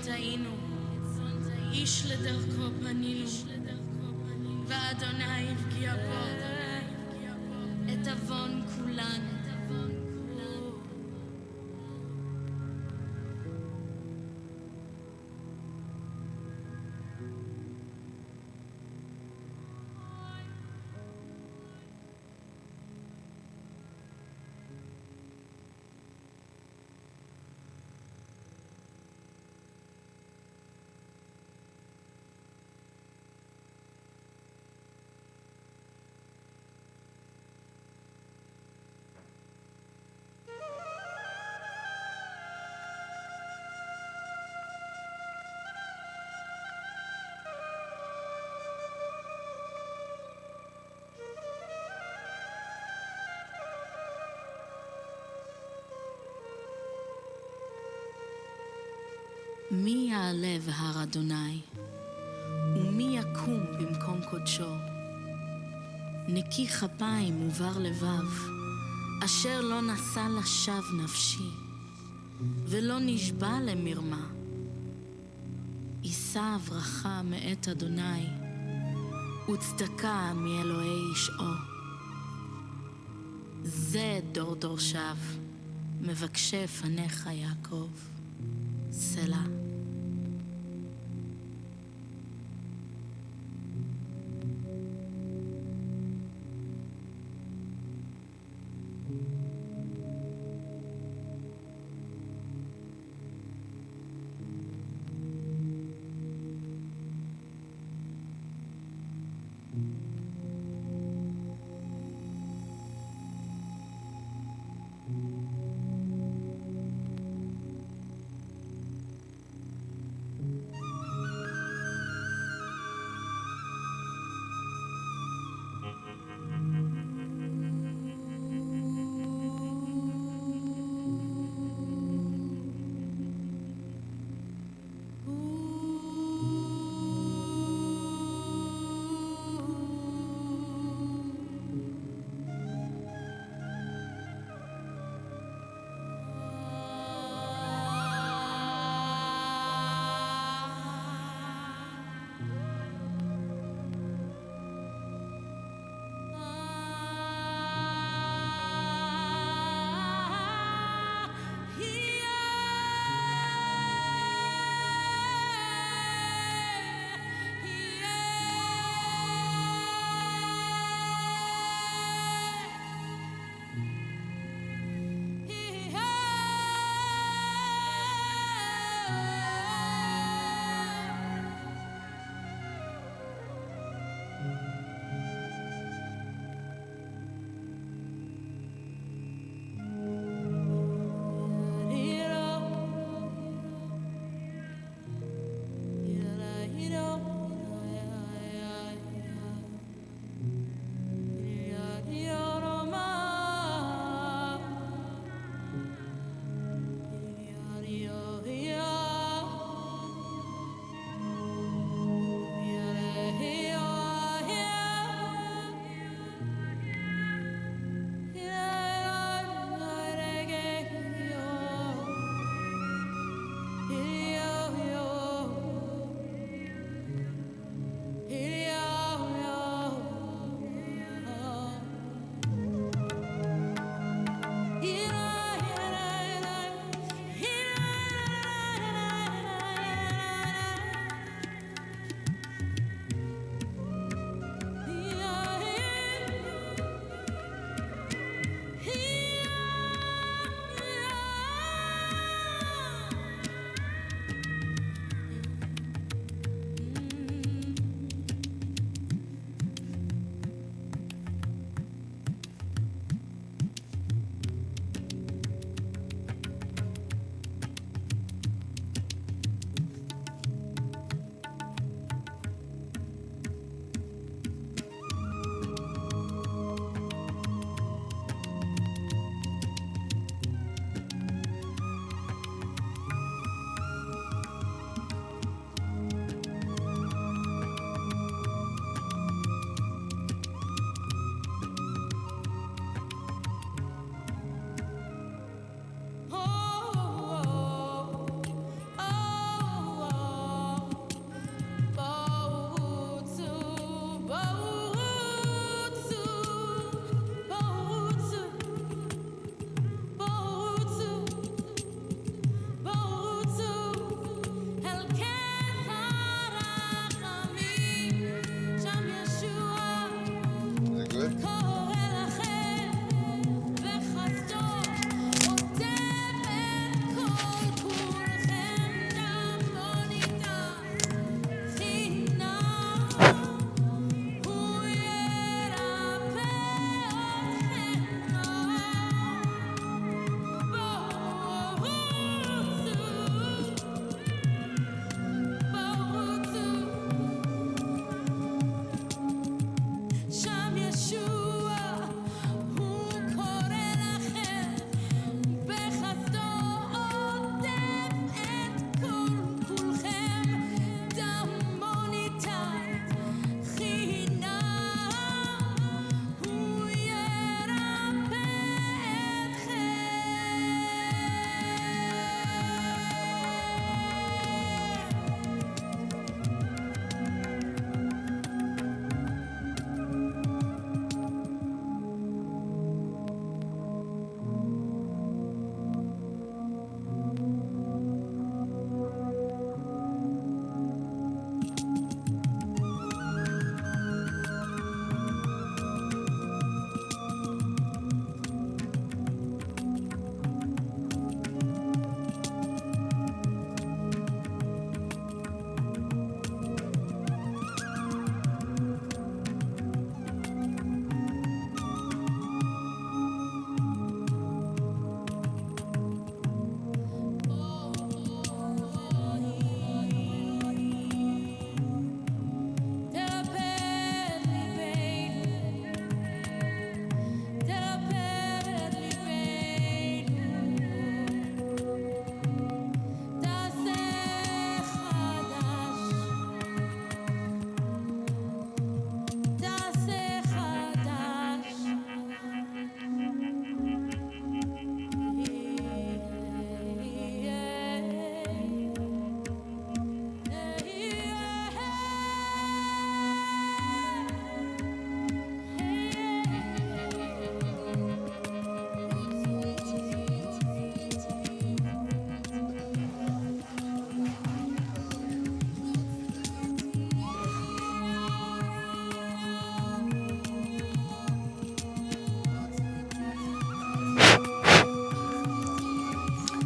טעינו, איש לדרכו פנינו, ואדוני הפגיע בו את עוון כולנו. מי יעלה בהר אדוני, ומי יקום במקום קודשו? נקי כפיים ובר לבב, אשר לא נשא לשווא נפשי, ולא נשבע למרמה. יישא ברכה מאת אדוני, וצדקה מאלוהי ישעו. זה דור דורשיו, מבקשי פניך יעקב. סלה.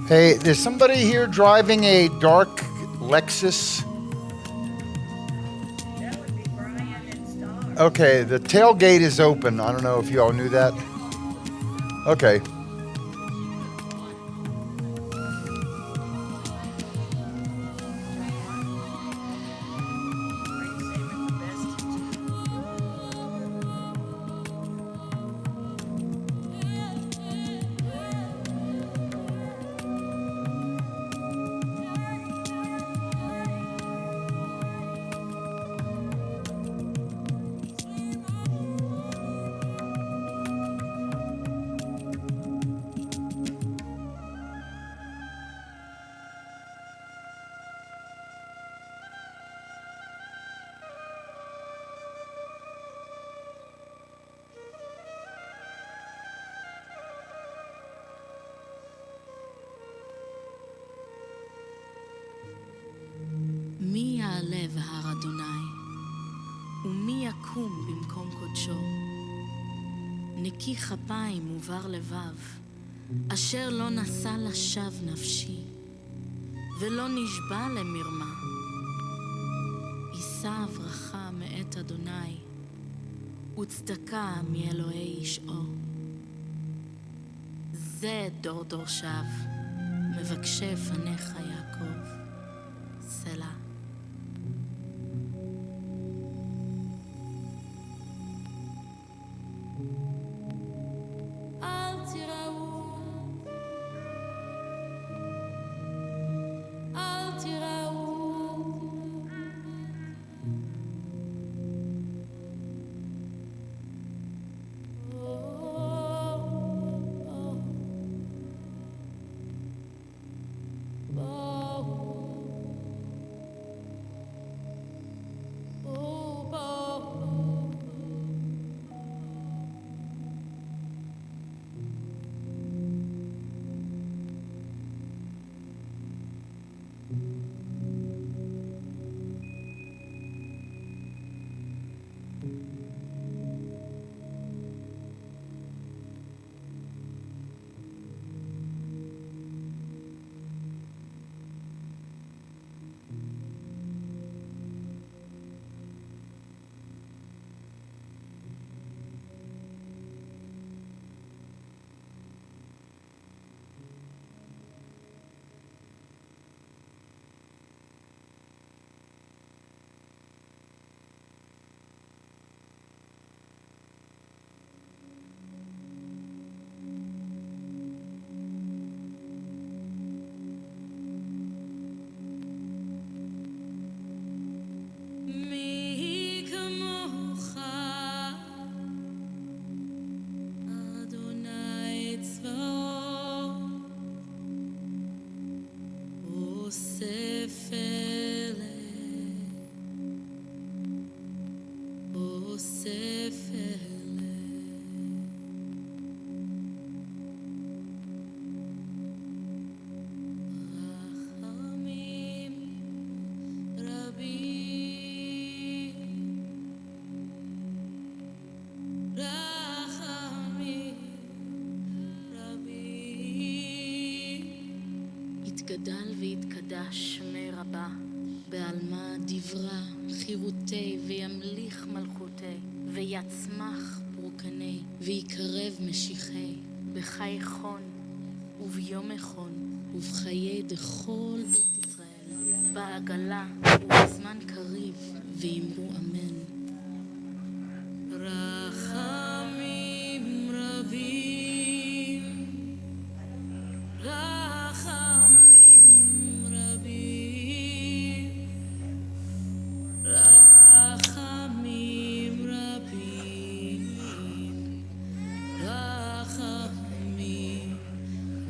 Hey, there's somebody here driving a dark Lexus. That would be Brian and Star. Okay, the tailgate is open. I don't know if you all knew that. Okay. Are you saving the best? מי יעלה בהר אדוני, ומי יקום במקום קודשו? נקי כפיים ובר לבב, אשר לא נשא לשווא נפשי, ולא נשבע למרמה. יישא ברכה מאת אדוני, וצדקה מאלוהי ישעו. זה דור דורשיו, מבקשי פניך יעקב. סלה. אל תיראו, אל תיראו, מי כמוך, אדוני צבאות, עושה פלא, עושה פלא. רחמים רבים, רחמים רבים. יתגדל ויתקדש שמי רבה, בעלמא דברה חירותי, וימליך מלכותי, ויצמח פורקני, ויקרב משיחי, בחי חון וביום חון, ובחיי דכל בית ישראל, בעגלה ובזמן קריב, ואמרו אמן. רחמים רבים, רחמים רבים, רחמים רבים, רחמים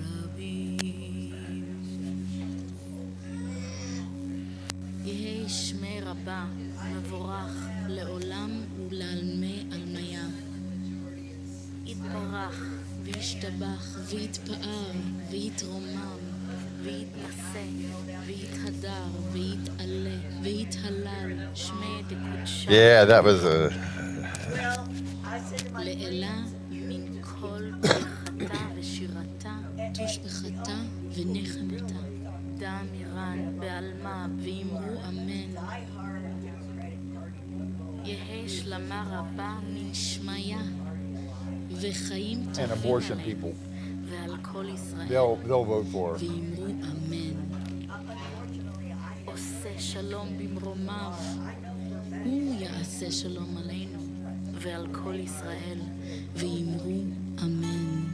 רבים. יהי שמי רבה מבורך לעולם ולעלמי עלמיה. יתברך וישתבח ויתפאר ויתרומם ויתנשא ויתהדר ויתעלה ויתהלל שמי דקודשה. Yeah, that was a... Well, I said to my לעילה מן כל ברכתה ושירתה, תושבחתה ונכתה. ואמרו אמן. thy heart and credit card. יהא שלמה רבה משמיה, וחיים And טובים abortion עליהם, people. ועל כל ישראל, They'll vote for her. ואמרו אמן. Unfortunately, I עושה שלום במרומיו, know for a fact הוא יעשה שלום עלינו, ועל כל ישראל, ואמרו אמן.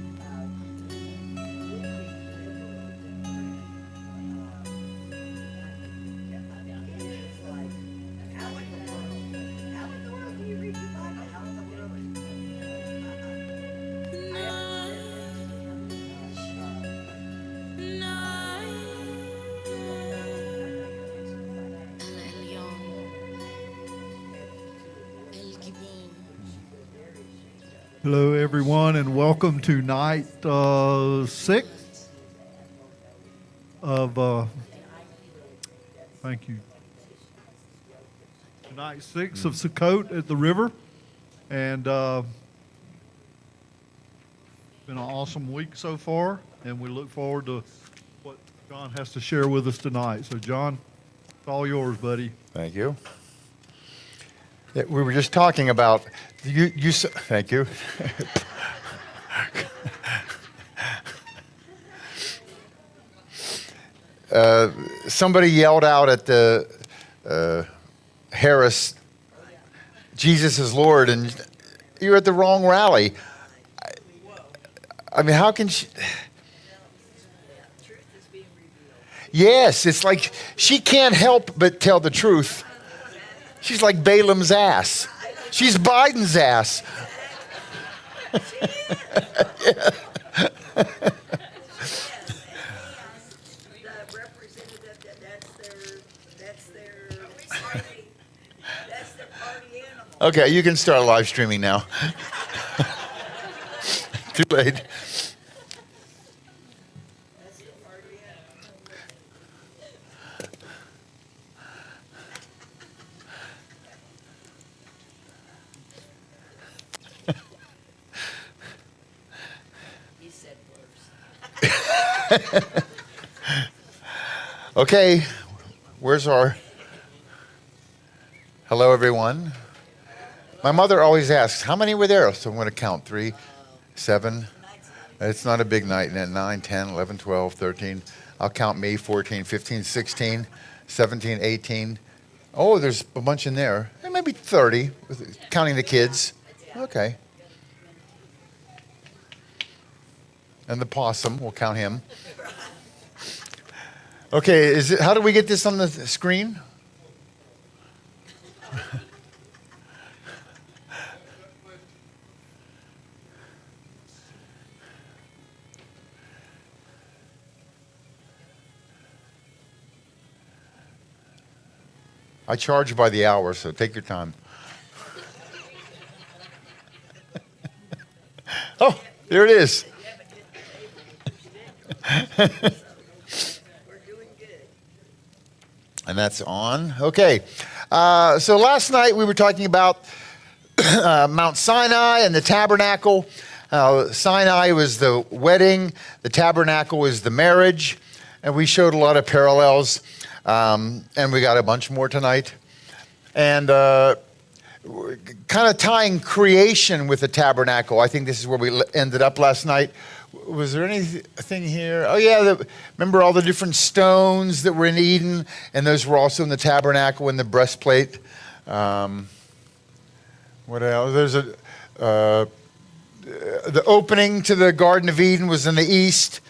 how in the world do you read your Bible? How in the world? אל עליון, אל גיבור. Hello, everyone, and welcome to night 6 of. Thank you. Night 6 of Sukkot at the river, and been an awesome week so far, and we look forward to what John has to share with us tonight. So, John, it's all yours, buddy. Thank you. Yeah, we were just talking about thank you. Somebody yelled out at the Harris, Jesus is Lord, and you're at the wrong rally. I mean, how can she? Truth is being revealed. Yes, it's like she can't help but tell the truth. She's like Balaam's ass. She's Biden's ass. The representative, that's their party, that's their party animal. Okay, you can start live streaming now. Too late. That's their party animal. He said worse. Okay, where's our... Hello, everyone. My mother always asks, how many were there? So I'm going to count. 3, 7. It's not a big night. And then 9, 10, 11, 12, 13. I'll count me. 14, 15, 16, 17, 18. Oh, there's a bunch in there. Maybe 30, counting the kids. Okay. And the possum, we'll count him. Okay, how do we get this on the screen? I charge by the hour, so take your time. Oh, there it is. We're doing good. And that's on. Okay. So last night we were talking about Mount Sinai and the tabernacle. Sinai was the wedding. The tabernacle was the marriage. And we showed a lot of parallels. And we got a bunch more tonight. And kind of tying creation with the tabernacle. I think this is where we ended up last night. Was there anything here? Oh, yeah. Remember all the different stones that were in Eden? And those were also in the tabernacle and the breastplate. What else? There's the opening to the Garden of Eden was in the east.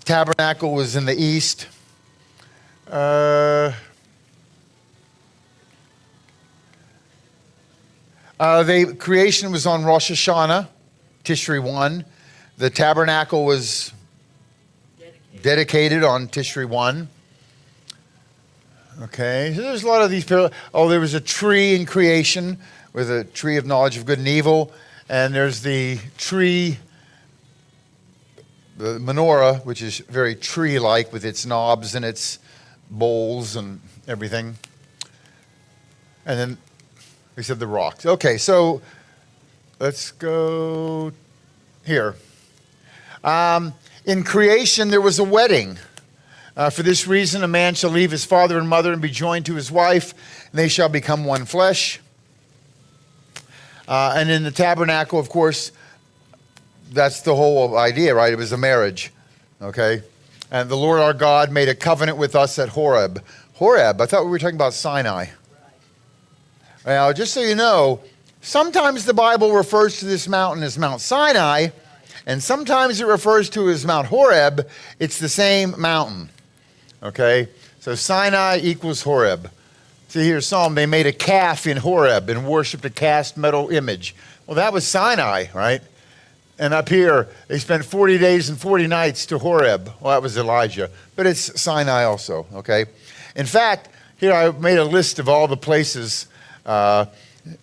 Tabernacle was in the east. The creation was on Rosh Hashanah, Tishri 1. The tabernacle was dedicated on Tishri 1. Okay, so there's a lot of these. Oh, there was a tree in creation with a tree of knowledge of good and evil. And there's the tree, the menorah, which is very tree-like with its knobs and its bowls and everything. And then we said the rocks. Okay, so let's go here. In creation, there was a wedding. For this reason, a man shall leave his father and mother and be joined to his wife, and they shall become one flesh. And in the tabernacle, of course, that's the whole idea, right? It was a marriage, okay? And the Lord our God made a covenant with us at Horeb. Horeb, I thought we were talking about Sinai. Now, just so you know, sometimes the Bible refers to this mountain as Mount Sinai, and sometimes it refers to it as Mount Horeb. It's the same mountain, okay? So Sinai equals Horeb. See here, Psalm, they made a calf in Horeb and worshipped a cast metal image. Well, that was Sinai, right? And up here, they spent 40 days and 40 nights to Horeb. Well, that was Elijah, but it's Sinai also, okay? In fact, here I made a list of all the places.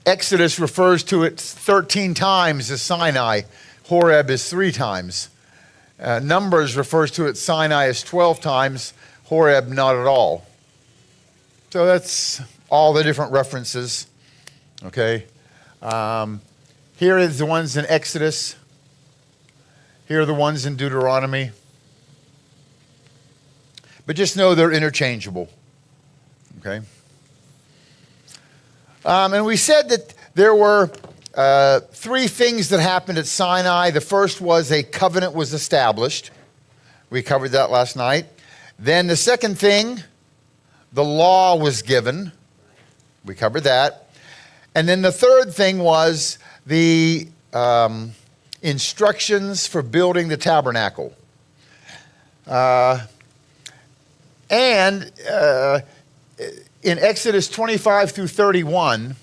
Exodus refers to it 13 times as Sinai. Horeb is 3 times. Numbers refers to it Sinai as 12 times. Horeb, not at all. So that's all the different references, okay? Here is the ones in Exodus. Here are the ones in Deuteronomy. But just know they're interchangeable, okay? And we said that there were 3 things that happened at Sinai. The first was a covenant was established. We covered that last night. Then the second thing, the law was given. We covered that. And then the third thing was the instructions for building the tabernacle. And in Exodus 25 through 31,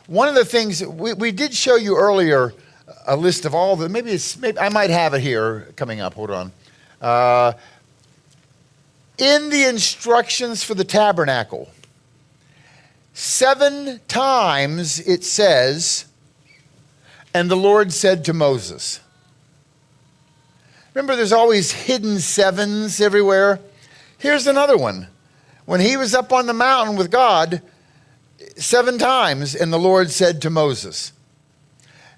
one of the things, we did show you earlier a list of all the, maybe I might have it here coming up, hold on. In the instructions for the tabernacle, 7 times it says, and the Lord said to Moses. Remember, there's always hidden 7s everywhere. Here's another one. When he was up on the mountain with God, 7 times, and the Lord said to Moses.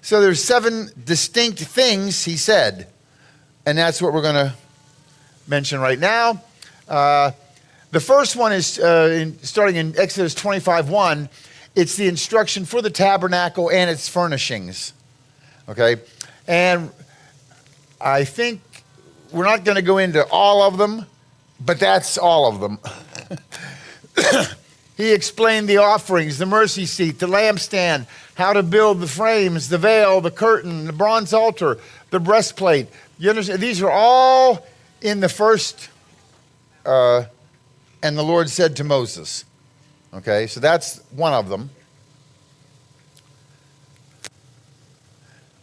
So there's 7 distinct things he said, and that's what we're going to mention right now. The first one is starting in Exodus 25:1. It's the instruction for the tabernacle and its furnishings. Okay? And I think we're not going to go into all of them, but that's all of them. He explained the offerings, the mercy seat, the lampstand, how to build the frames, the veil, the curtain, the bronze altar, the breastplate. You understand? These are all in the first, and the Lord said to Moses. Okay, so that's one of them.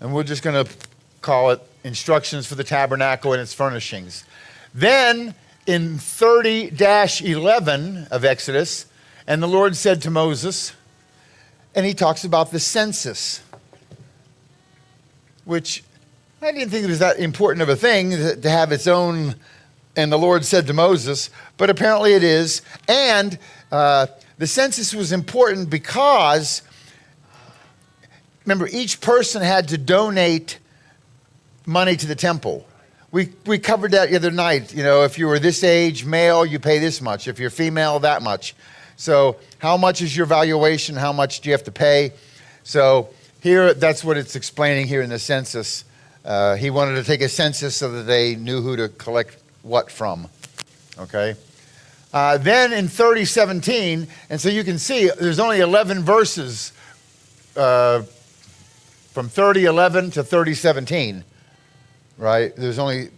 And we're just going to call it instructions for the tabernacle and its furnishings. Then in 30-11 of Exodus, and the Lord said to Moses, and he talks about the census, which I didn't think it was that important of a thing to have its own, and the Lord said to Moses, but apparently it is. And the census was important because, remember, each person had to donate money to the temple. We covered that the other night. You know, if you were this age, male, you pay this much. If you're female, that much. So how much is your valuation? How much do you have to pay? So here, that's what it's explaining here in the census. He wanted to take a census so that they knew who to collect what from. Okay? Then in 30:17, and so you can see there's only 11 verses from 30:11 to 30:17. Right? There's only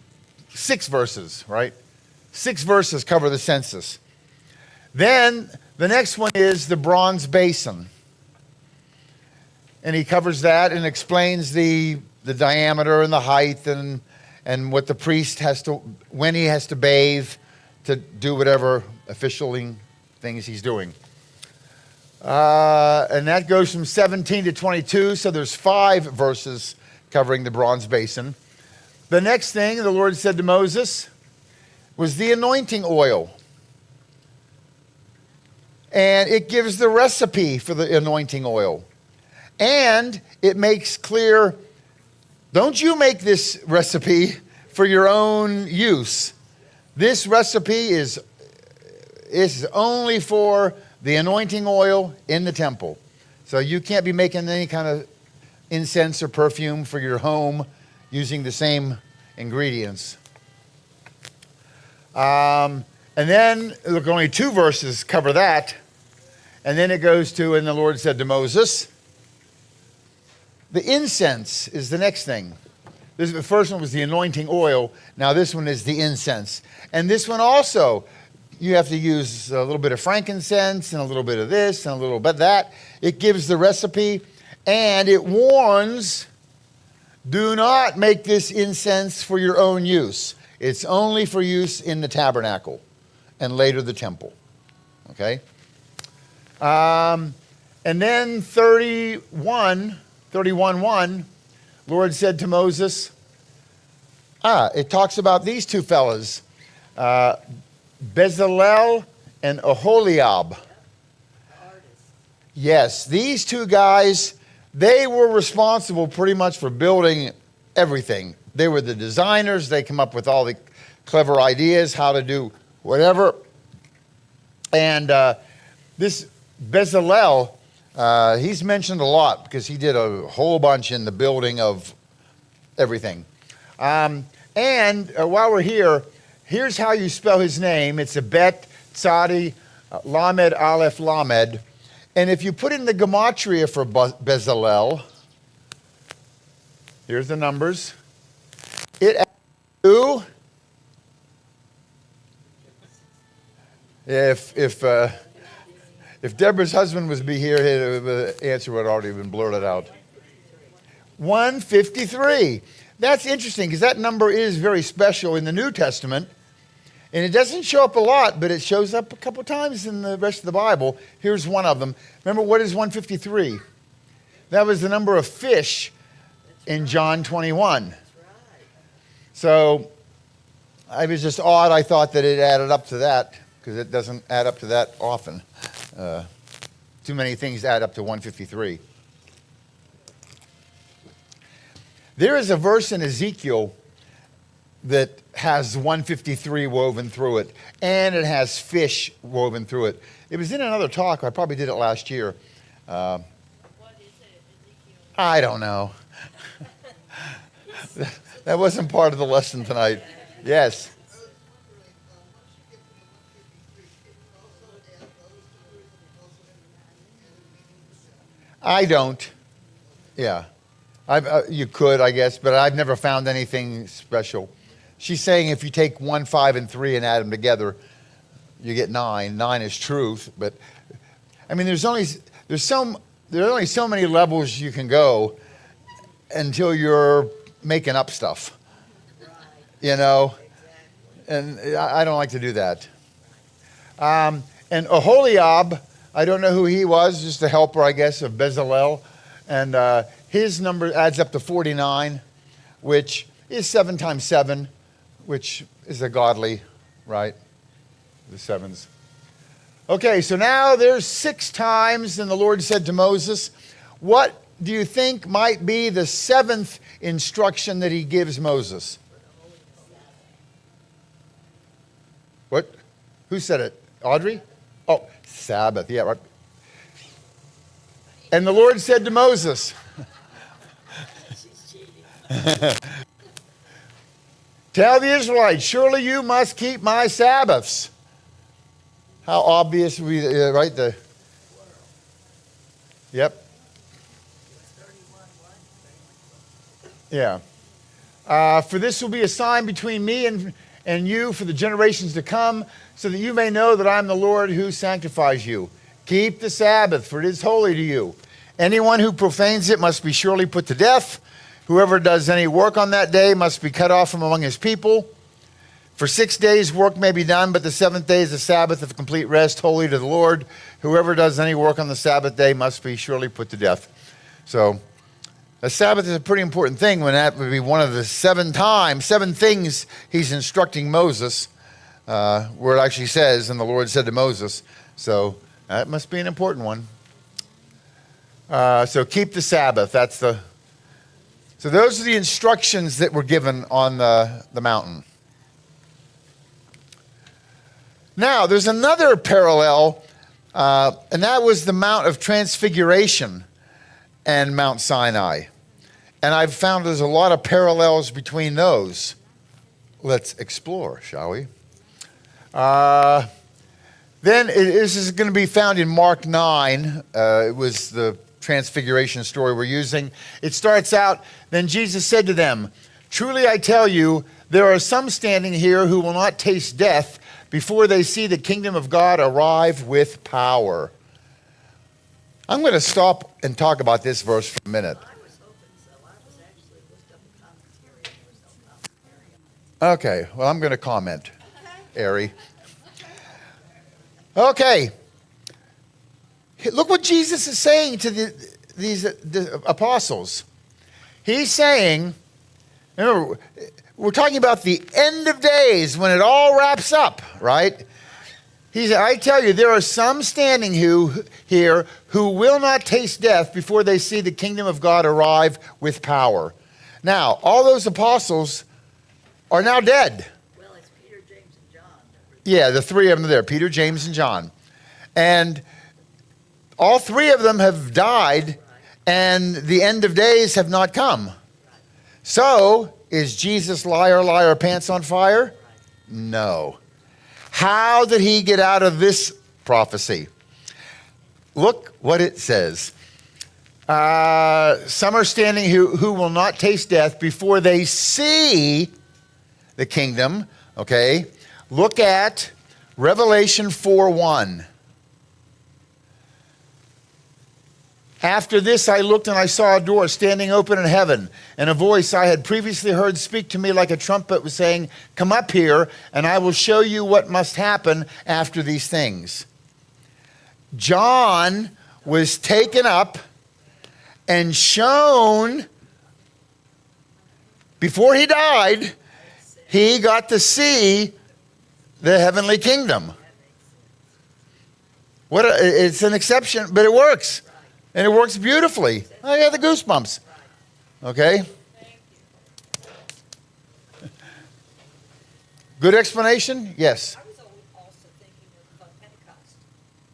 6 verses, right? 6 verses cover the census. Then the next one is the bronze basin. And he covers that and explains the diameter and the height and what the priest has to, when he has to bathe to do whatever officialing things he's doing. And that goes from 17 to 22, so there's 5 verses covering the bronze basin. The next thing the Lord said to Moses was the anointing oil. And it gives the recipe for the anointing oil. And it makes clear, don't you make this recipe for your own use. This recipe is only for the anointing oil in the temple. So you can't be making any kind of incense or perfume for your home using the same ingredients. And then, look, only 2 verses cover that. And then it goes to, and the Lord said to Moses, the incense is the next thing. The first one was the anointing oil. Now this one is the incense. And this one also, you have to use a little bit of frankincense and a little bit of this and a little bit of that. It gives the recipe, and it warns, do not make this incense for your own use. It's only for use in the tabernacle and later the temple. Okay? And then 31:1, Lord said to Moses, it talks about these 2 fellas, Bezalel and Oholiab. Yes, these 2 guys, they were responsible pretty much for building everything. They were the designers. They come up with all the clever ideas, how to do whatever. And this Bezalel, he's mentioned a lot because he did a whole bunch in the building of everything. And while we're here, here's how you spell his name. It's a Bet, Tzadi, Lamed, Aleph, Lamed. And if you put in the gematria for Bezalel, here's the numbers. It adds to, if Deborah's husband was to be here, the answer would have already been blurted out. 153. That's interesting because that number is very special in the New Testament. And it doesn't show up a lot, but it shows up a couple times in the rest of the Bible. Here's one of them. Remember, what is 153? That was the number of fish in John 21. So I was just odd. I thought that it added up to that because it doesn't add up to that often. Too many things add up to 153. There is a verse in Ezekiel that has 153 woven through it, and it has fish woven through it. It was in another talk. I probably did it last year. What is it, Ezekiel? I don't know. That wasn't part of the lesson tonight. Yes. I don't. Yeah. You could, I guess, but I've never found anything special. She's saying if you take 1, 5, and 3 and add them together, you get 9. 9 is truth, but I mean, there are only so many levels you can go until you're making up stuff, you know. And I don't like to do that. And Oholiab, I don't know who he was, just a helper, I guess, of Bezalel, and his number adds up to 49, which is 7 times 7. Which is a godly, right? The 7s. Okay, so now there's 6 times, and the Lord said to Moses, what do you think might be the 7th instruction that he gives Moses? What? Who said it? Audrey? Oh, Sabbath, yeah, right. And the Lord said to Moses, tell the Israelites, surely you must keep my Sabbaths. How obvious, right? Yep. Yeah. For this will be a sign between me and you for the generations to come, so that you may know that I am the Lord who sanctifies you. Keep the Sabbath, for it is holy to you. Anyone who profanes it must be surely put to death. Whoever does any work on that day must be cut off from among his people. For 6 days work may be done, but the 7th day is the Sabbath of complete rest, holy to the Lord. Whoever does any work on the Sabbath day must be surely put to death. So a Sabbath is a pretty important thing, when that would be one of the 7 things he's instructing Moses, where it actually says, and the Lord said to Moses. So that must be an important one. So keep the Sabbath. So those are the instructions that were given on the mountain. Now, there's another parallel, and that was the Mount of Transfiguration and Mount Sinai. And I've found there's a lot of parallels between those. Let's explore, shall we? This is going to be found in Mark 9. It was the Transfiguration story we're using. It starts out, then Jesus said to them, "Truly I tell you, there are some standing here who will not taste death before they see the kingdom of God arrive with power." I'm going to stop and talk about this verse for a minute. I was hoping so. I was actually looked up a commentary. There was no commentary on it. Okay, well, I'm going to comment, Okay. Ari. Okay. Look what Jesus is saying to the apostles. He's saying, remember, we're talking about the end of days when it all wraps up, right? He said, I tell you, there are some standing here who will not taste death before they see the kingdom of God arrive with power. Now, all those apostles are now dead. Well, it's Peter, James, and John. Yeah, the three of them there, Peter, James, and John. And all three of them have died, and the end of days have not come. So, is Jesus liar, liar, pants on fire? No. How did he get out of this prophecy? Look what it says. Some are standing who will not taste death before they see the kingdom. Okay. Look at Revelation 4:1. After this I looked and I saw a door standing open in heaven, and a voice I had previously heard speak to me like a trumpet was saying, "Come up here, and I will show you what must happen after these things." John was taken up and shown, before he died, he got to see the heavenly kingdom. It's an exception, but it works. And it works beautifully. I got the goosebumps. Okay? Good explanation? Yes. I was also thinking of Pentecost.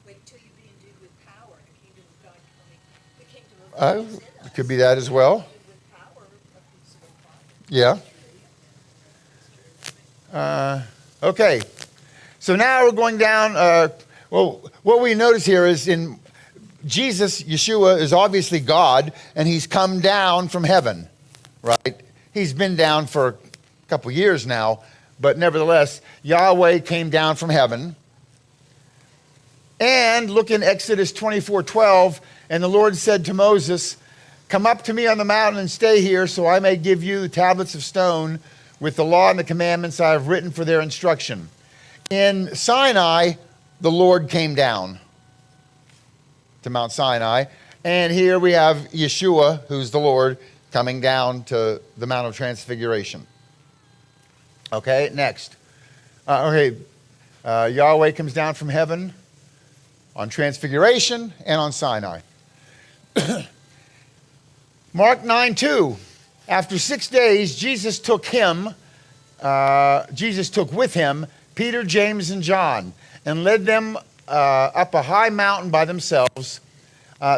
Wait till you be endued with power, the kingdom of God coming. The kingdom of God is in us. It could be that as well. With power, a peaceable body. Yeah. Okay. So now we're going down. What we notice here is in Jesus, Yeshua, is obviously God, and he's come down from heaven, right? He's been down for a couple years now, but nevertheless, Yahweh came down from heaven. And look in Exodus 24:12, and the Lord said to Moses, "Come up to me on the mountain and stay here, so I may give you the tablets of stone with the law and the commandments I have written for their instruction." In Sinai, the Lord came down to Mount Sinai. And here we have Yeshua, who's the Lord, coming down to the Mount of Transfiguration. Okay, next. Yahweh comes down from heaven on Transfiguration and on Sinai. Mark 9:2. After 6 days, Jesus took with him Peter, James, and John, and led them up a high mountain by themselves.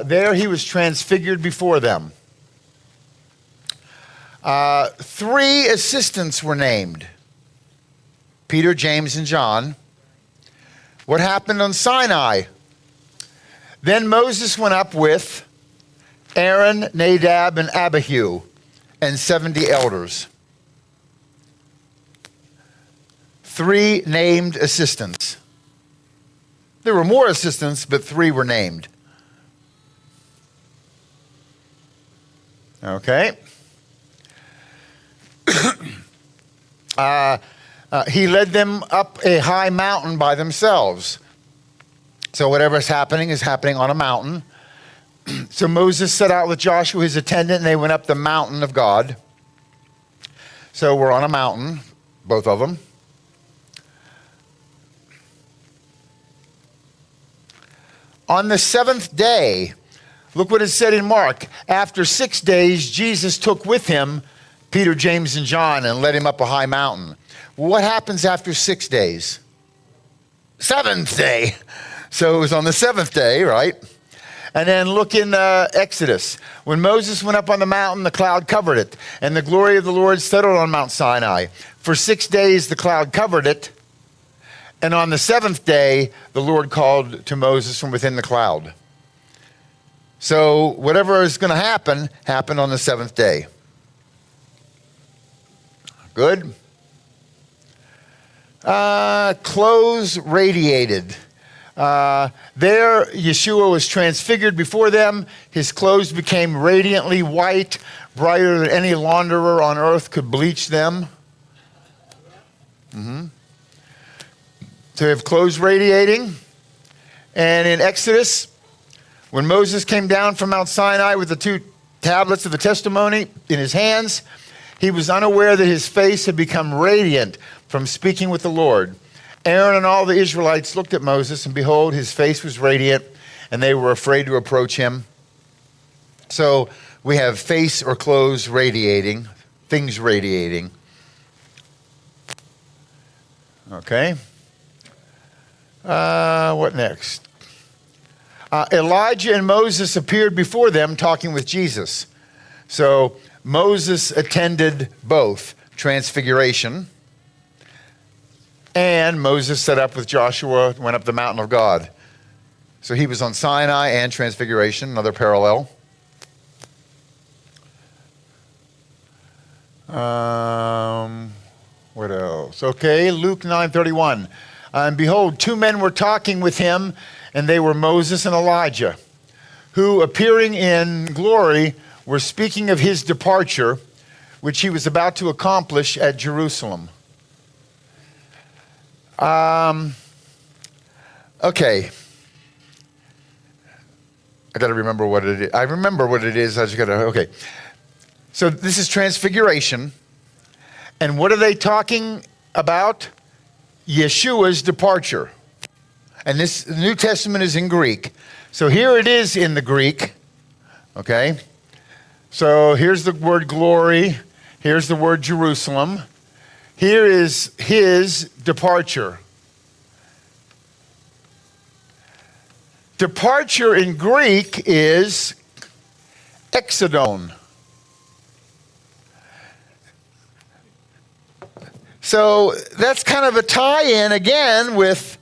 There he was transfigured before them. 3 assistants were named: Peter, James, and John. What happened on Sinai? Then Moses went up with Aaron, Nadab, and Abihu, and 70 elders. 3 named assistants. There were more assistants, but 3 were named. Okay. He led them up a high mountain by themselves. So whatever's happening is happening on a mountain. So Moses set out with Joshua, his attendant, and they went up the mountain of God. So we're on a mountain, both of them. On the 7th day, look what it said in Mark. After 6 days, Jesus took with him Peter, James, and John and led him up a high mountain. What happens after 6 days? seventh day. So it was on the seventh day, right? And then look in Exodus. When Moses went up on the mountain, the cloud covered it, and the glory of the Lord settled on Mount Sinai. For 6 days the cloud covered it, and on the seventh day the Lord called to Moses from within the cloud. So whatever is going to happen, happened on the seventh day. Good. Clothes radiated. There, Yeshua was transfigured before them. His clothes became radiantly white, brighter than any launderer on earth could bleach them. So we have clothes radiating. And in Exodus, when Moses came down from Mount Sinai with the 2 tablets of the testimony in his hands, he was unaware that his face had become radiant from speaking with the Lord. Aaron and all the Israelites looked at Moses, and behold, his face was radiant, and they were afraid to approach him. So we have face or clothes radiating, things radiating. Okay. What next? Elijah and Moses appeared before them talking with Jesus. So Moses attended both transfiguration, and Moses set up with Joshua, went up the mountain of God. So he was on Sinai and transfiguration, another parallel. What else? Okay, Luke 9:31. And behold, 2 men were talking with him, and they were Moses and Elijah, who, appearing in glory, were speaking of his departure, which he was about to accomplish at Jerusalem. Okay. I got to remember what it is. I remember what it is. I just got to, okay. So this is transfiguration. And what are they talking about? Yeshua's departure. And this the New Testament is in Greek. So here it is in the Greek. Okay. So here's the word glory. Here's the word Jerusalem. Here is his departure. Departure in Greek is exodon. So that's kind of a tie-in again with,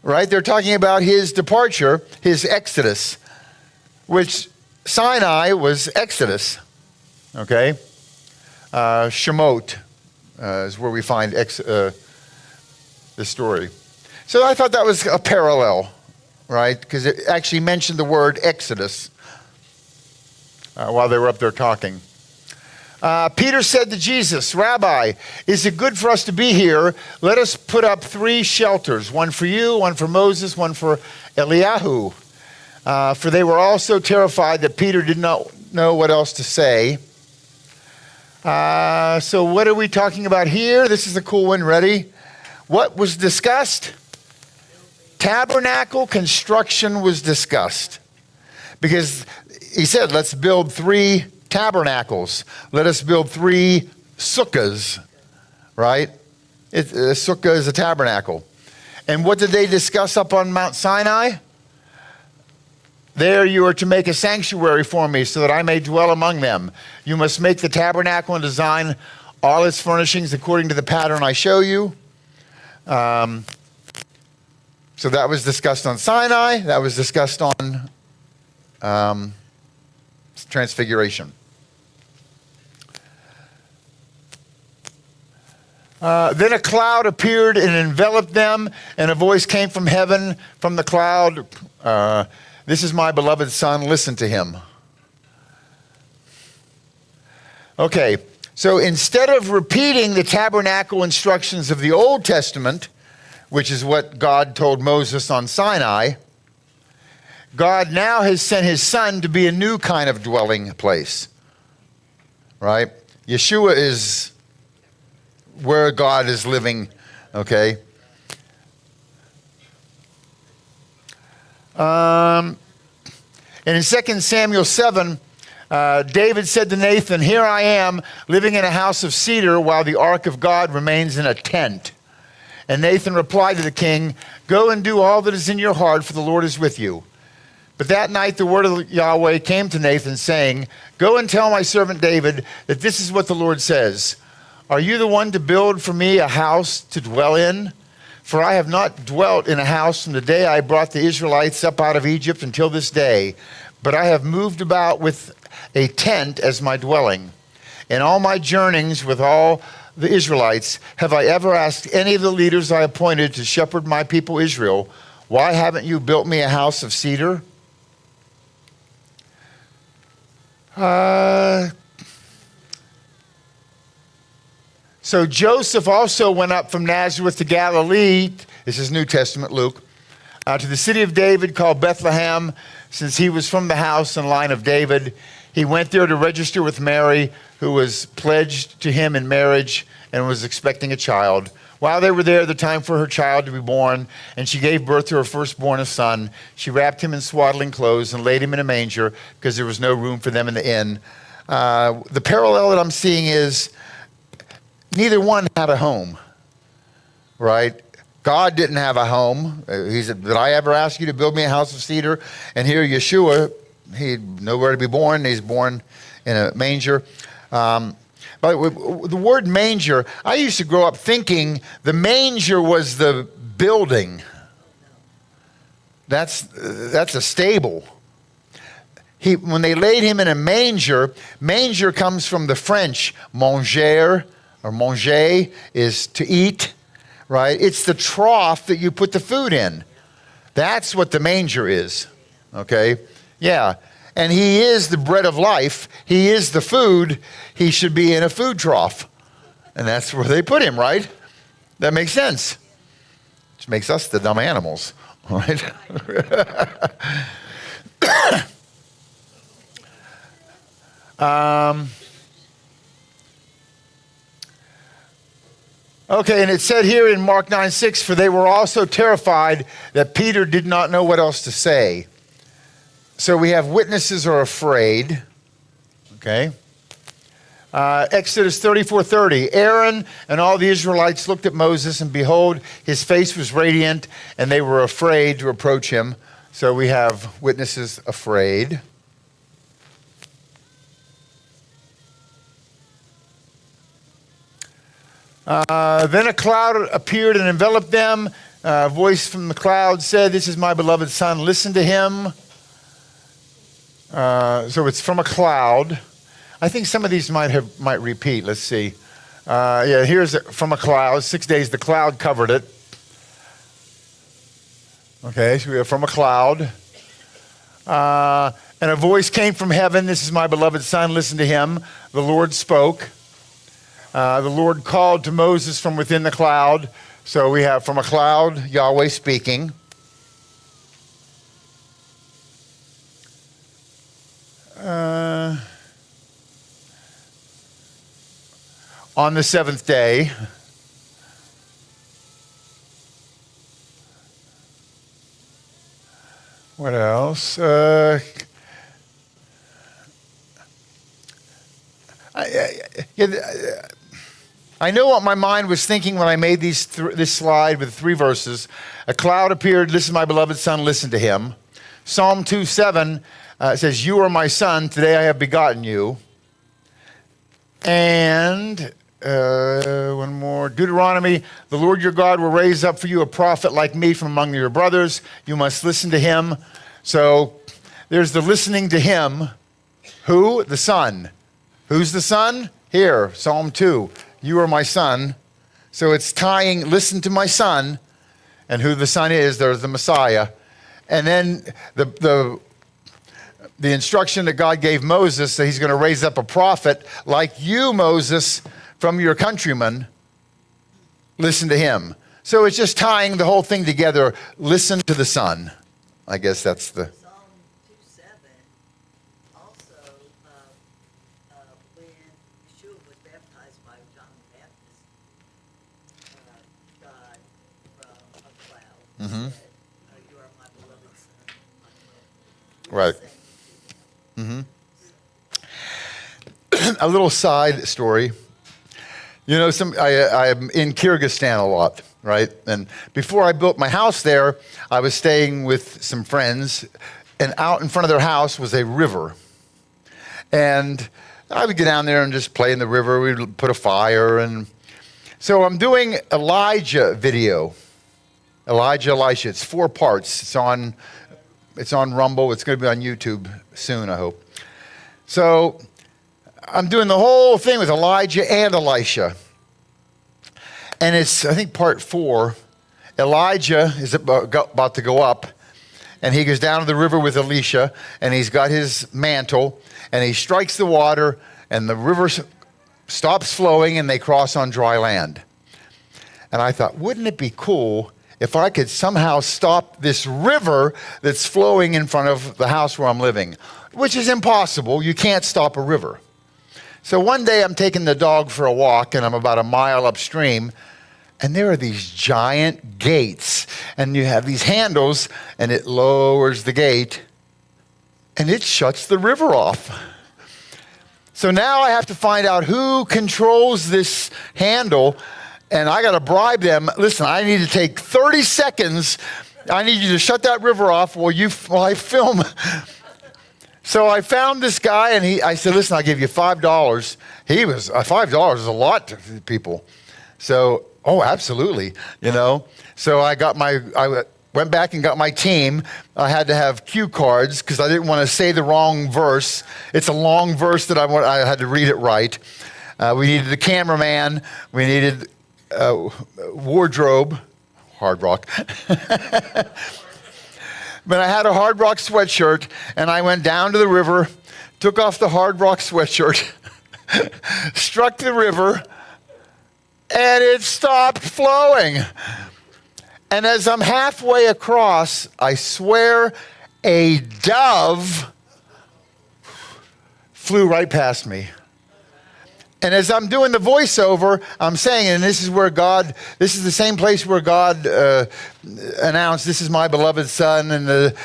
right? They're talking about his departure, his exodus, which Sinai was Exodus. Okay? Shemot is where we find the story. So I thought that was a parallel, right? Because it actually mentioned the word Exodus while they were up there talking. Peter said to Jesus, Rabbi, is it good for us to be here? Let us put up 3 shelters, one for you, one for Moses, one for Eliyahu. For they were all so terrified that Peter did not know what else to say. So what are we talking about here? This is a cool one. Ready? What was discussed? Tabernacle construction was discussed. Because he said, let's build 3 tabernacles. Let us build 3 sukkahs, right? A sukkah is a tabernacle. And what did they discuss up on Mount Sinai? There you are to make a sanctuary for me so that I may dwell among them. You must make the tabernacle and design all its furnishings according to the pattern I show you. So that was discussed on Sinai. That was discussed on Transfiguration. Then a cloud appeared and enveloped them, and a voice came from heaven, from the cloud. This is my beloved son, listen to him. Okay, so instead of repeating the tabernacle instructions of the Old Testament, which is what God told Moses on Sinai, God now has sent his son to be a new kind of dwelling place, right? Yeshua is where God is living, okay? And in 2 Samuel 7, David said to Nathan, here I am living in a house of cedar while the ark of God remains in a tent. And Nathan replied to the king, "Go and do all that is in your heart, for the Lord is with you." But that night the word of Yahweh came to Nathan, saying, "Go and tell my servant David that this is what the Lord says. Are you the one to build for me a house to dwell in? For I have not dwelt in a house from the day I brought the Israelites up out of Egypt until this day, but I have moved about with a tent as my dwelling. In all my journeyings with all the Israelites, have I ever asked any of the leaders I appointed to shepherd my people Israel, why haven't you built me a house of cedar?" So Joseph also went up from Nazareth to Galilee, this is New Testament, Luke, to the city of David called Bethlehem, since he was from the house and line of David. He went there to register with Mary, who was pledged to him in marriage and was expecting a child. While they were there, the time for her child to be born, and she gave birth to her firstborn, a son. She wrapped him in swaddling clothes and laid him in a manger because there was no room for them in the inn. The parallel that I'm seeing is neither one had a home, right? God didn't have a home. He said, "Did I ever ask you to build me a house of cedar?" And here Yeshua, he had nowhere to be born. He's born in a manger. But the word manger, I used to grow up thinking the manger was the building. That's a stable. When they laid him in a manger, manger comes from the French manger, or manger is to eat, right? It's the trough that you put the food in. That's what the manger is, okay? Yeah. And he is the bread of life. He is the food. He should be in a food trough. And that's where they put him, right? That makes sense. Which makes us the dumb animals, right? Okay, and it said here in Mark 9:6, "For they were also terrified that Peter did not know what else to say." So we have witnesses are afraid, okay? Exodus 34:30, Aaron and all the Israelites looked at Moses, and behold, his face was radiant, and they were afraid to approach him. So we have witnesses afraid. Then a cloud appeared and enveloped them. A voice from the cloud said, "This is my beloved son, listen to him." So it's from a cloud. I think some of these might repeat. Let's see. Yeah, here's from a cloud. 6 days the cloud covered it. Okay, so we have from a cloud. And a voice came from heaven. "This is my beloved son, listen to him." The Lord spoke. The Lord called to Moses from within the cloud. So we have from a cloud, Yahweh speaking. On the seventh day. What else? I know what my mind was thinking when I made this slide with 3 verses. A cloud appeared, "This is my beloved son, listen to him." Psalm 2:7 says, "You are my son, today I have begotten you." And one more, Deuteronomy, "The Lord your God will raise up for you a prophet like me from among your brothers. You must listen to him." So there's the listening to him. Who? The son. Who's the son? Here, Psalm 2. "You are my son." So it's tying, listen to my son, and who the son is, there's the Messiah. And then the instruction that God gave Moses that he's going to raise up a prophet like you, Moses, from your countrymen. Listen to him. So it's just tying the whole thing together. Listen to the son. I guess that's the... Psalm 2:7, also, when Yeshua was baptized by John the Baptist, God from a cloud said, "You are my beloved son." Right. A little side story. You know, I'm in Kyrgyzstan a lot, right? And before I built my house there, I was staying with some friends, and out in front of their house was a river. And I would get down there and just play in the river. We'd put a fire. And so I'm doing Elijah video. Elijah, Elisha. It's 4 parts. It's on Rumble. It's going to be on YouTube soon, I hope. So I'm doing the whole thing with Elijah and Elisha. And it's, I think, part 4. Elijah is about to go up, and he goes down to the river with Elisha, and he's got his mantle, and he strikes the water, and the river stops flowing, and they cross on dry land. And I thought, wouldn't it be cool if I could somehow stop this river that's flowing in front of the house where I'm living? Which is impossible. You can't stop a river. So one day I'm taking the dog for a walk, and I'm about a mile upstream, and there are these giant gates, and you have these handles, and it lowers the gate, and it shuts the river off. So now I have to find out who controls this handle, and I got to bribe them. Listen, I need to take 30 seconds. I need you to shut that river off while I film. So I found this guy, and I said, listen, I'll give you $5. He was, $5 is a lot to people. So, oh, absolutely, So I went back and got my team. I had to have cue cards because I didn't want to say the wrong verse. It's a long verse that I had to read it right. We needed a cameraman. We needed wardrobe, Hard Rock. But I had a Hard Rock sweatshirt, and I went down to the river, took off the Hard Rock sweatshirt, struck the river, and it stopped flowing. And as I'm halfway across, I swear a dove flew right past me. And as I'm doing the voiceover, I'm saying, and this is the same place where God announced, this is my beloved son, and the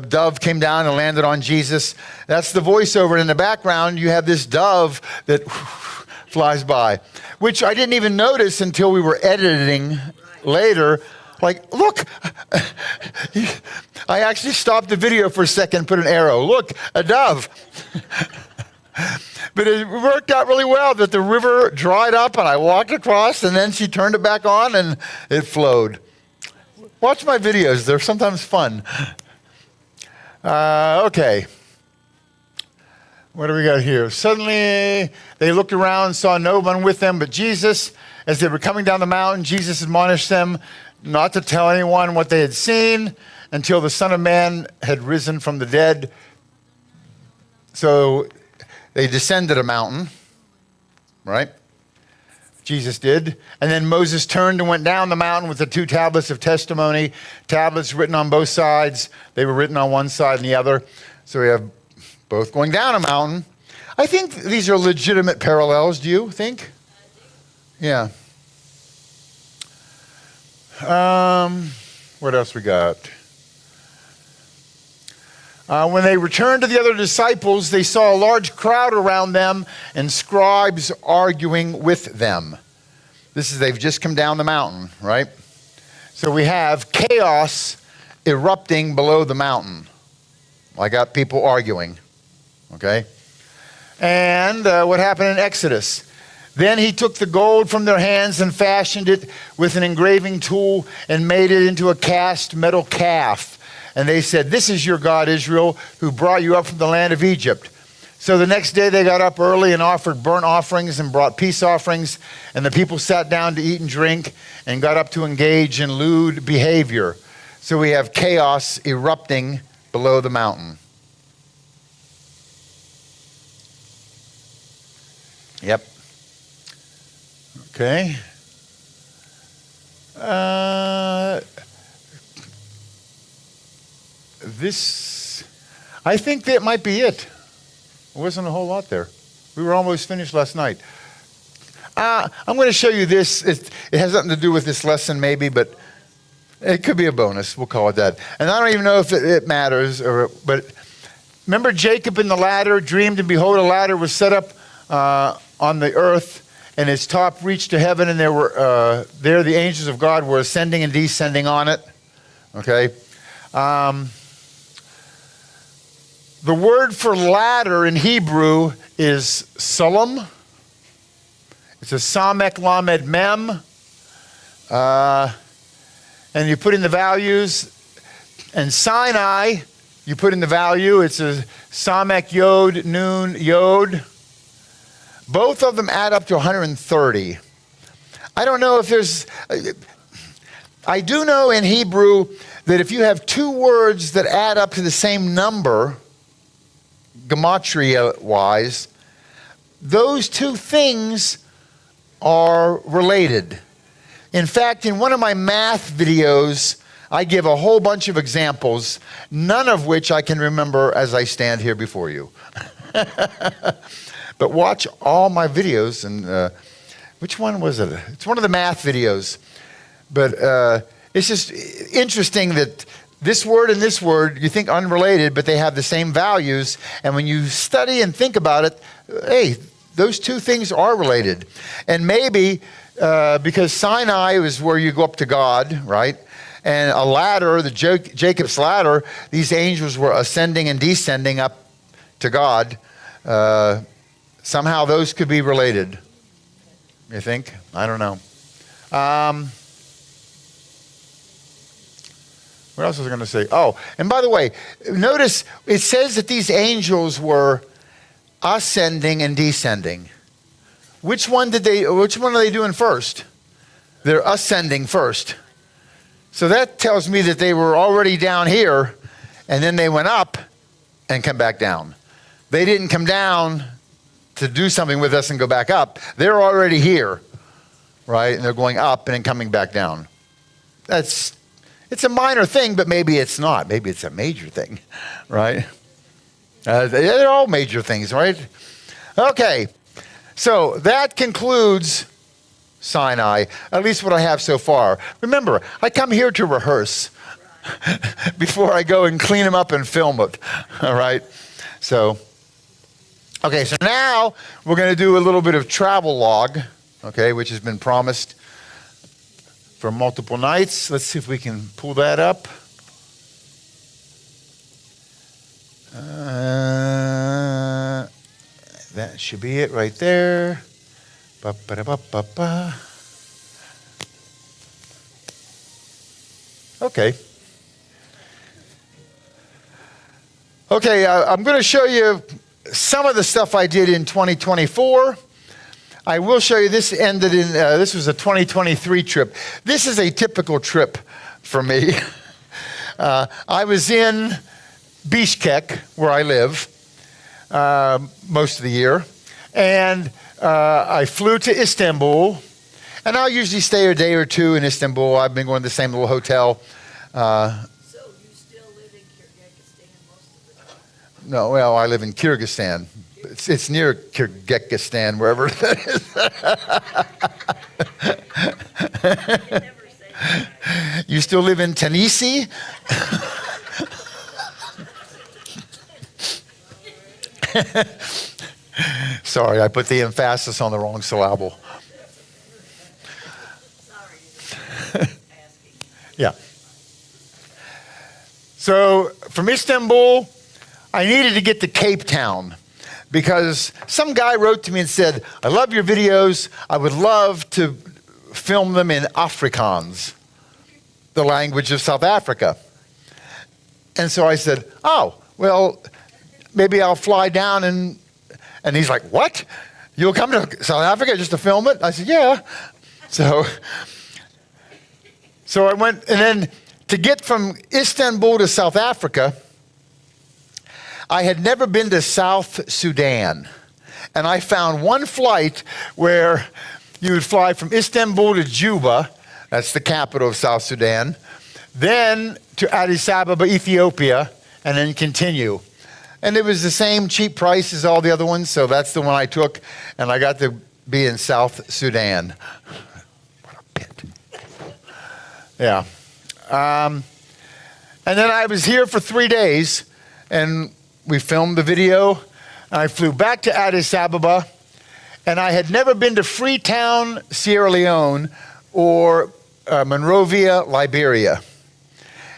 dove came down and landed on Jesus. That's the voiceover. And in the background, you have this dove that flies by, which I didn't even notice until we were editing later. Like, look, I actually stopped the video for a second, put an arrow. Look, a dove. But it worked out really well that the river dried up and I walked across, and then she turned it back on and it flowed. Watch my videos. They're sometimes fun. Okay. What do we got here? Suddenly they looked around and saw no one with them but Jesus. As they were coming down the mountain, Jesus admonished them not to tell anyone what they had seen until the Son of Man had risen from the dead. So they descended a mountain, right? Jesus did. And then Moses turned and went down the mountain with the 2 tablets of testimony, tablets written on both sides. They were written on one side and the other. So we have both going down a mountain. I think these are legitimate parallels. Do you think? Yeah. What else we got? When they returned to the other disciples, they saw a large crowd around them and scribes arguing with them. They've just come down the mountain, right? So we have chaos erupting below the mountain. I got people arguing, okay? And what happened in Exodus? Then he took the gold from their hands and fashioned it with an engraving tool and made it into a cast metal calf. And they said, this is your God, Israel, who brought you up from the land of Egypt. So the next day they got up early and offered burnt offerings and brought peace offerings. And the people sat down to eat and drink and got up to engage in lewd behavior. So we have chaos erupting below the mountain. Yep. Okay. I think that might be it. There wasn't a whole lot there. We were almost finished last night. I'm going to show you this. It has nothing to do with this lesson maybe, but it could be a bonus. We'll call it that. And I don't even know if it matters. But remember Jacob in the ladder dreamed, and behold, a ladder was set up on the earth, and its top reached to heaven, and there the angels of God were ascending and descending on it. Okay. The word for ladder in Hebrew is sulam. It's a samek lamed mem. And you put in the values. And Sinai, you put in the value. It's a samek yod nun yod. Both of them add up to 130. I don't know if there's... I do know in Hebrew that if you have two words that add up to the same number, gematria-wise, those two things are related. In fact, in one of my math videos, I give a whole bunch of examples, none of which I can remember as I stand here before you. But watch all my videos, and which one was it? It's one of the math videos. But it's just interesting that this word and this word, you think unrelated, but they have the same values. And when you study and think about it, hey, those two things are related. And maybe because Sinai is where you go up to God, right? And a ladder, the Jacob's ladder, these angels were ascending and descending up to God. Somehow those could be related. You think? I don't know. What else was I going to say? Oh, and by the way, notice it says that these angels were ascending and descending. Which one are they doing first? They're ascending first. So that tells me that they were already down here, and then they went up and come back down. They didn't come down to do something with us and go back up. They're already here, right? And they're going up and then coming back down. It's a minor thing, but maybe it's not. Maybe it's a major thing, right? They're all major things, right? Okay, so that concludes Sinai, at least what I have so far. Remember, I come here to rehearse before I go and clean them up and film it, all right? So, okay, so now we're going to do a little bit of travel log, okay, which has been promised for multiple nights. Let's see if we can pull that up. That should be it right there. Ba-ba-da-ba-ba-ba. Okay. Okay, I'm going to show you some of the stuff I did in 2024. I will show you this ended in, this was a 2023 trip. This is a typical trip for me. I was in Bishkek, where I live, most of the year. And I flew to Istanbul. And I'll usually stay a day or two in Istanbul. I've been going to the same little hotel. So you still live in Kyrgyzstan most of the time? No, well, I live in Kyrgyzstan. It's near Kyrgyzstan, wherever that is. You never say that. You still live in Tennessee? Sorry, I put the emphasis on the wrong syllable. Sorry, asking. Yeah. So from Istanbul, I needed to get to Cape Town because some guy wrote to me and said, I love your videos. I would love to film them in Afrikaans, the language of South Africa. And so I said, oh, well, maybe I'll fly down and he's like, what? You'll come to South Africa just to film it? I said, yeah. So I went, and then to get from Istanbul to South Africa, I had never been to South Sudan. And I found one flight where you would fly from Istanbul to Juba, that's the capital of South Sudan, then to Addis Ababa, Ethiopia, and then continue. And it was the same cheap price as all the other ones, so that's the one I took, and I got to be in South Sudan. What a pit. Yeah. And then I was here for 3 days, and we filmed the video, and I flew back to Addis Ababa, And I had never been to Freetown, Sierra Leone, or Monrovia, Liberia.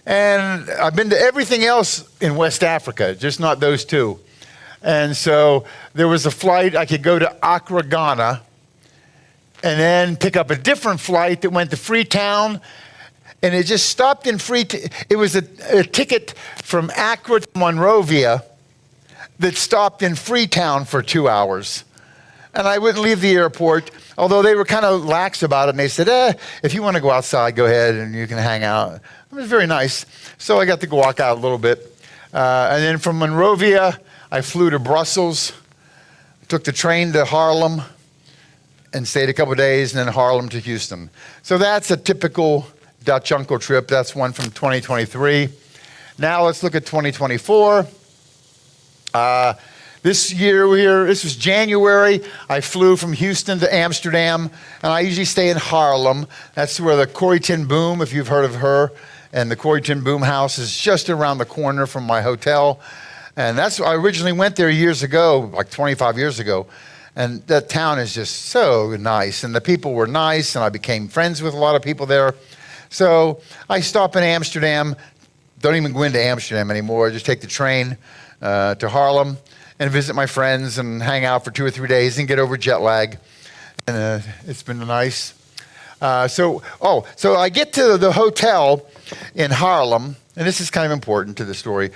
And I've been to everything else in West Africa, just not those two. And so there was a flight, I could go to Accra, Ghana, and then pick up a different flight that went to Freetown. And it just stopped in Freetown. It was a ticket from Accra to Monrovia that stopped in Freetown for 2 hours. And I wouldn't leave the airport, although they were kind of lax about it. And they said, if you want to go outside, go ahead and you can hang out. It was very nice. So I got to go walk out a little bit. And then from Monrovia, I flew to Brussels, took the train to Harlem, and stayed a couple of days, and then Harlem to Houston. So that's a typical Dutch uncle trip. That's one from 2023. Now let's look at 2024. This year, this was January, I flew from Houston to Amsterdam, and I usually stay in Harlem. That's where the Corrie ten Boom, if you've heard of her, and the Corrie ten Boom house is just around the corner from my hotel. And I originally went there years ago, like 25 years ago, and that town is just so nice, and the people were nice, and I became friends with a lot of people there. So I stop in Amsterdam, don't even go into Amsterdam anymore, I just take the train to Harlem, and visit my friends and hang out for 2 or 3 days and get over jet lag. And it's been nice. So I get to the hotel in Harlem, and this is kind of important to the story.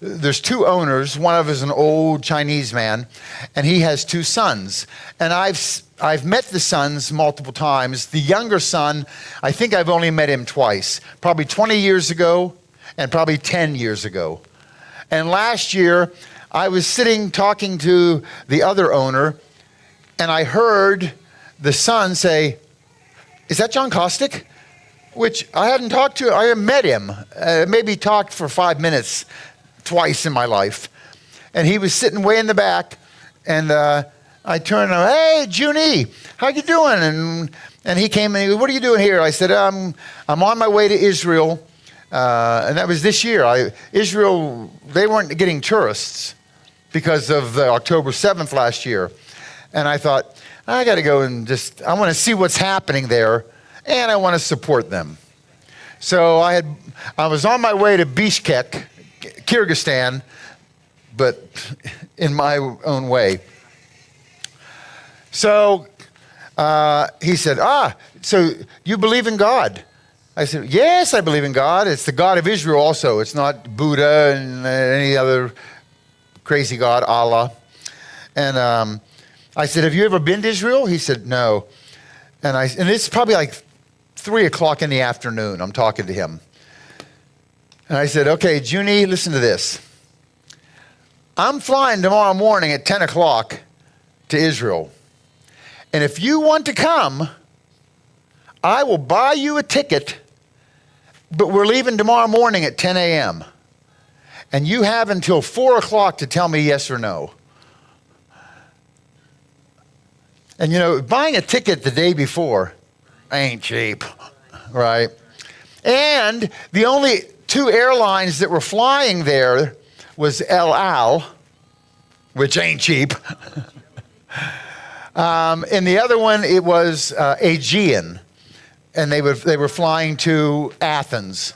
There's 2 owners. One of them is an old Chinese man, and he has 2 sons. And I've met the sons multiple times. The younger son, I think I've only met him twice, probably 20 years ago and probably 10 years ago. And last year, I was sitting talking to the other owner, and I heard the son say, "Is that John Kostick?" Which I hadn't talked to. I had met him, maybe talked for 5 minutes twice in my life. And he was sitting way in the back, and I turned and, "Hey, Junie, how you doing?" And he came and he goes, "What are you doing here?" I said, I'm on my way to Israel. And that was this year. Israel, they weren't getting tourists because of the October 7th last year. And I thought, I got to go and I want to see what's happening there, and I want to support them. So I was on my way to Bishkek, Kyrgyzstan, but in my own way. So he said, so you believe in God? I said, yes, I believe in God. It's the God of Israel also. It's not Buddha and any other crazy God, Allah. And I said, have you ever been to Israel? He said, no. And it's probably like 3 o'clock in the afternoon. I'm talking to him. And I said, okay, Junie, listen to this. I'm flying tomorrow morning at 10 o'clock to Israel. And if you want to come, I will buy you a ticket, but we're leaving tomorrow morning at 10 a.m. And you have until 4 o'clock to tell me yes or no. And you know, buying a ticket the day before ain't cheap, right? And the only 2 airlines that were flying there was El Al, which ain't cheap. And the other one, it was Aegean. And they were flying to Athens.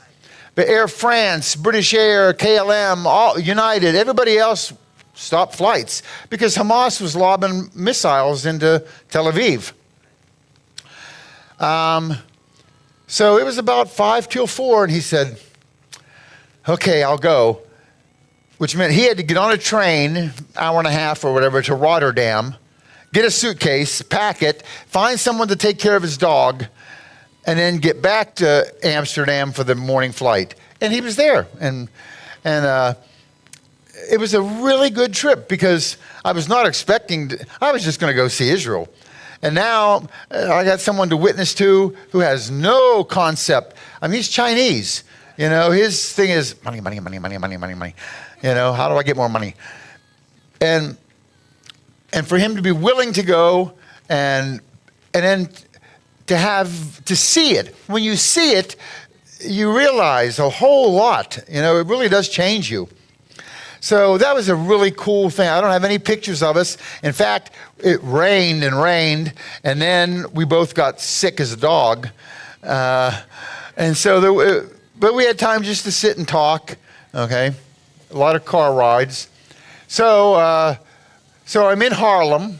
But Air France, British Air, KLM, all United, everybody else stopped flights because Hamas was lobbing missiles into Tel Aviv. So it was about 5 till 4, and he said, okay, I'll go. Which meant he had to get on a train, hour and a half or whatever, to Rotterdam, get a suitcase, pack it, find someone to take care of his dog, and then get back to Amsterdam for the morning flight. And he was there. And it was a really good trip because I was not expecting I was just going to go see Israel. And now I got someone to witness to who has no concept. I mean, he's Chinese. You know, his thing is money, money, money, money, money, money, money. You know, how do I get more money? And for him to be willing to go and then to see it. When you see it, you realize a whole lot. You know, it really does change you. So that was a really cool thing. I don't have any pictures of us. In fact, it rained and rained, and then we both got sick as a dog. And so, but we had time just to sit and talk, okay? A lot of car rides. So, so I'm in Harlem,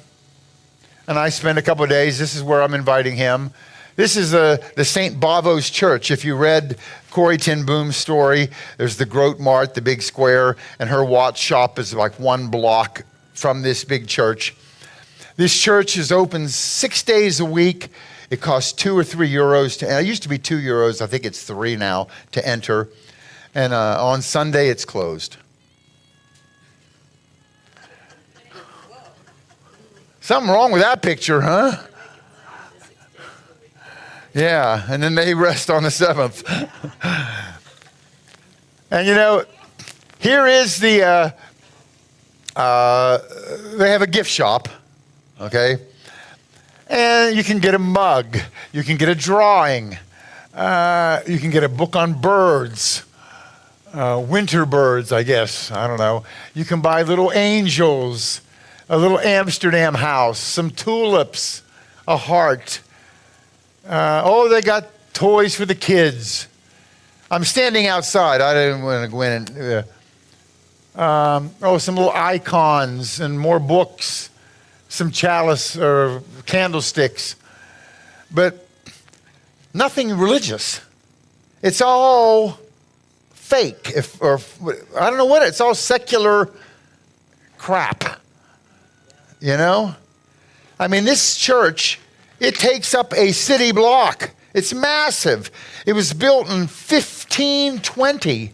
and I spent a couple of days. This is where I'm inviting him. This is the St. Bavo's Church. If you read Corrie ten Boom's story, there's the Grote Mart, the big square, and her watch shop is like 1 block from this big church. This church is open 6 days a week. It costs 2 or 3 euros it used to be 2 euros. I think it's 3 now to enter. And on Sunday, it's closed. Something wrong with that picture, huh? Yeah, and then they rest on the 7th. And you know, here is the, they have a gift shop, okay? And you can get a mug, you can get a drawing, you can get a book on birds, winter birds, I guess, I don't know. You can buy little angels, a little Amsterdam house, some tulips, a heart. Oh, they got toys for the kids. I'm standing outside. I didn't want to go in. Some little icons and more books, some chalice or candlesticks, but nothing religious. It's all fake. I don't know what it's all secular crap. You know, I mean, this church. It takes up a city block. It's massive. It was built in 1520.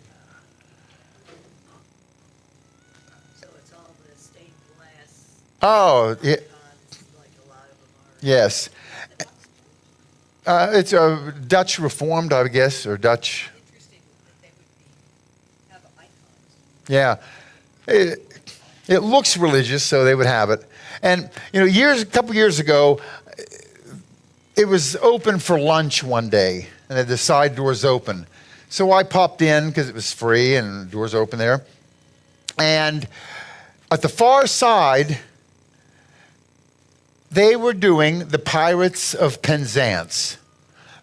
So it's all the stained glass. Oh, Like a lot of them are. yes. It's a Dutch Reformed, I guess, or Dutch. Interesting that they would have icons. Yeah. It looks religious, so they would have it. And, you know, a couple years ago, it was open for lunch one day, and the side doors open. So I popped in because it was free and the doors open there. And at the far side, they were doing the Pirates of Penzance.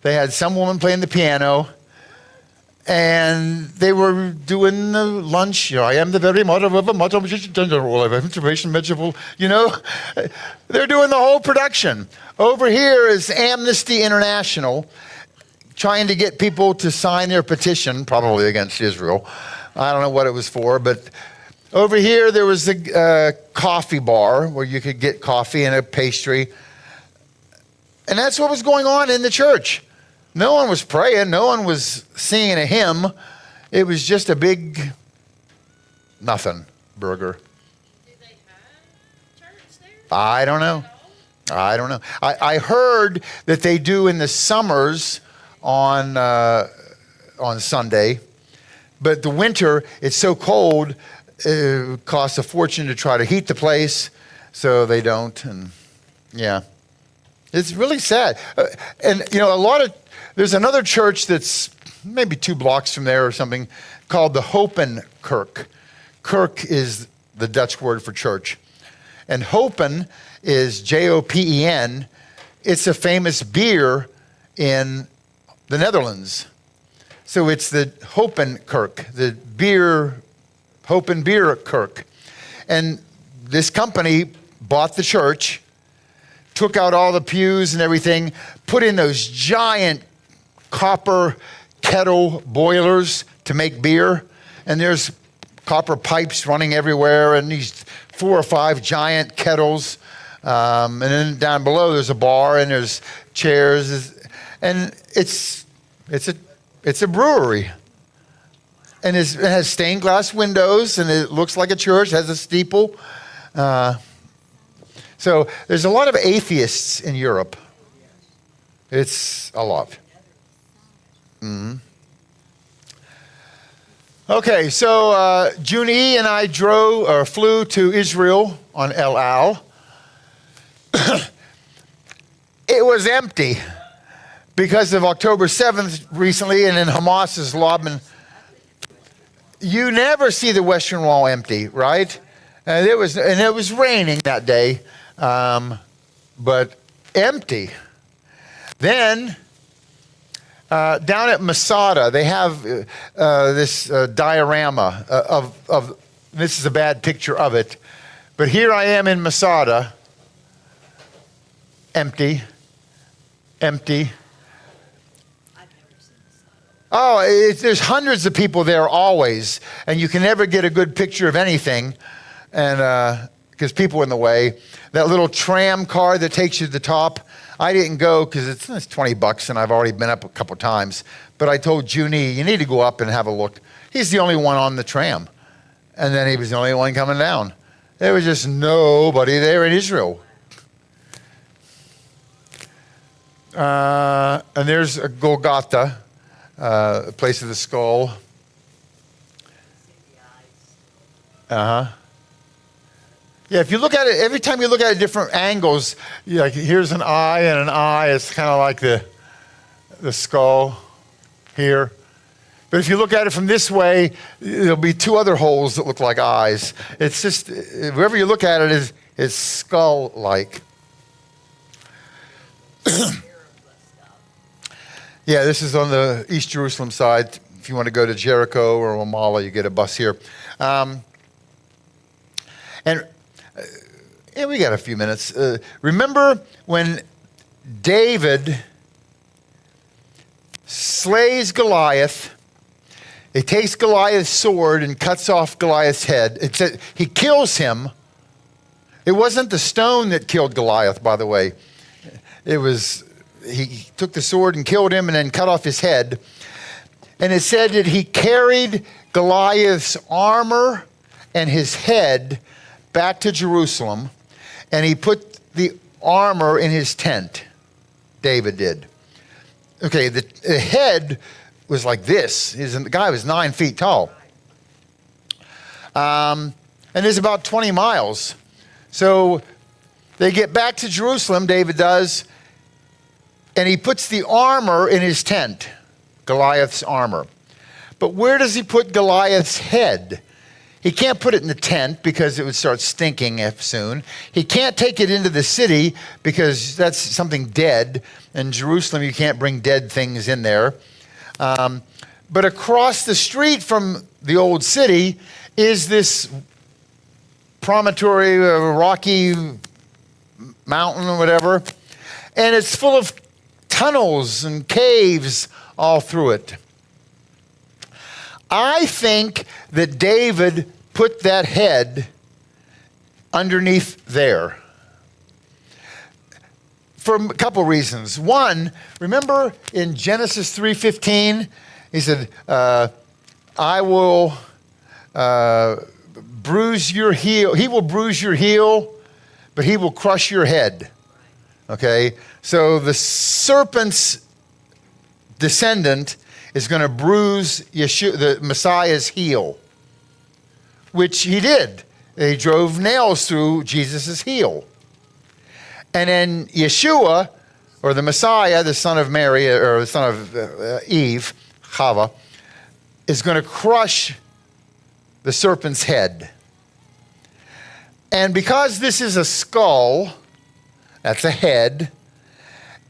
They had some woman playing the piano, and they were doing the lunch. You know, I am the very mother of a mother of information vegetable. You know, they're doing the whole production. Over here is Amnesty International trying to get people to sign their petition, probably against Israel. I don't know what it was for, but over here there was a coffee bar where you could get coffee and a pastry. And that's what was going on in the church. No one was praying. No one was singing a hymn. It was just a big nothing burger. Do they have church there? I don't know. I don't know. I heard that they do in the summers on Sunday, but the winter, it's so cold, it costs a fortune to try to heat the place, so they don't. And yeah, it's really sad. And you know, there's another church that's maybe 2 blocks from there or something called the Hopen-Kerk. Kerk is the Dutch word for church. And Hopen is Jopen. It's a famous beer in the Netherlands. So it's the Hopen-Kerk, the beer, Hopen Beer Kerk. And this company bought the church, took out all the pews and everything, put in those giant copper kettle boilers to make beer. And there's copper pipes running everywhere, and these 4 or 5 giant kettles. And then down below there's a bar and there's chairs, and it's a brewery. And it has stained glass windows, and it looks like a church. It has a steeple. So there's a lot of atheists in Europe. It's a lot. Mm-hmm. Okay, so Junie and I flew to Israel on El Al. It was empty because of October 7th recently, and then Hamas is lobbing. you never see the Western Wall empty, right? And it was raining that day, but empty. Then down at Masada, they have this diorama of. This is a bad picture of it, but here I am in Masada, empty. Oh, there's hundreds of people there always, and you can never get a good picture of anything, and because people are in the way. That little tram car that takes you to the top, I didn't go because it's $20, and I've already been up a couple times. But I told Junie, you need to go up and have a look. He's the only one on the tram, and then he was the only one coming down. There was just nobody there in Israel. And there's a Golgotha, a place of the skull. Yeah, if you look at it, every time you look at it different angles, like here's an eye and an eye. It's kind of like the skull here. But if you look at it from this way, there'll be two other holes that look like eyes. It's just, wherever you look at it, is skull-like. Yeah, this is on the East Jerusalem side. If you want to go to Jericho or Ramallah, you get a bus here. And we got a few minutes. Remember when David slays Goliath? He takes Goliath's sword and cuts off Goliath's head. He kills him. It wasn't the stone that killed Goliath, by the way. It was, he took the sword and killed him and then cut off his head. And it said that he carried Goliath's armor and his head back to Jerusalem, and he put the armor in his tent. David did. Okay, the head was like this. The guy was 9 feet tall. And it's about 20 miles. So they get back to Jerusalem, David does, and he puts the armor in his tent, Goliath's armor. But where does he put Goliath's head? He can't put it in the tent because it would start stinking soon. He can't take it into the city because that's something dead. In Jerusalem, you can't bring dead things in there. But across the street from the old city is this promontory, rocky mountain or whatever. And it's full of tunnels and caves all through it. I think that David put that head underneath there for a couple reasons. One, remember in Genesis 3:15, he said, I will bruise your heel. He will bruise your heel, but he will crush your head. Okay? So the serpent's descendant is going to bruise Yeshua, the Messiah's heel, which he did. He drove nails through Jesus' heel. And then Yeshua, or the Messiah, the son of Mary, or the son of Eve, Chava, is going to crush the serpent's head. And because this is a skull, that's a head,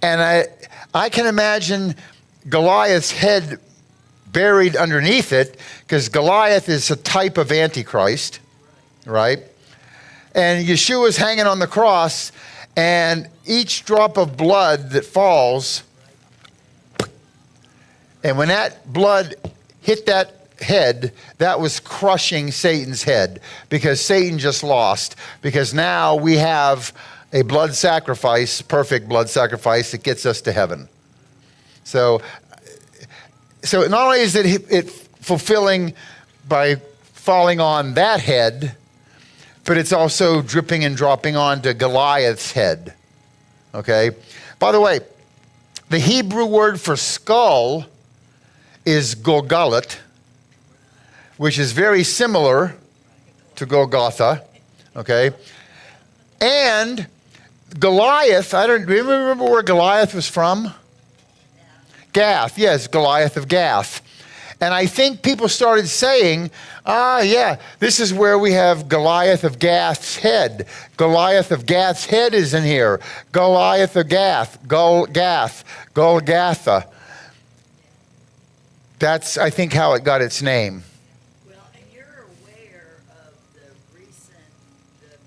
and I can imagine Goliath's head buried underneath it, because Goliath is a type of Antichrist, right? And Yeshua's hanging on the cross, and each drop of blood that falls, and when that blood hit that head, that was crushing Satan's head, because Satan just lost, because now we have a blood sacrifice, perfect blood sacrifice that gets us to heaven. So not only is it fulfilling by falling on that head, but it's also dripping and dropping onto Goliath's head. Okay? By the way, the Hebrew word for skull is Golgolet, which is very similar to Golgotha. Okay? And Goliath, I don't remember where Goliath was from? Gath, yes, Goliath of Gath. And I think people started saying, yeah, this is where we have Goliath of Gath's head. Goliath of Gath's head is in here. Goliath of Gath, Golgotha. That's, I think, how it got its name. Well, and you're aware of the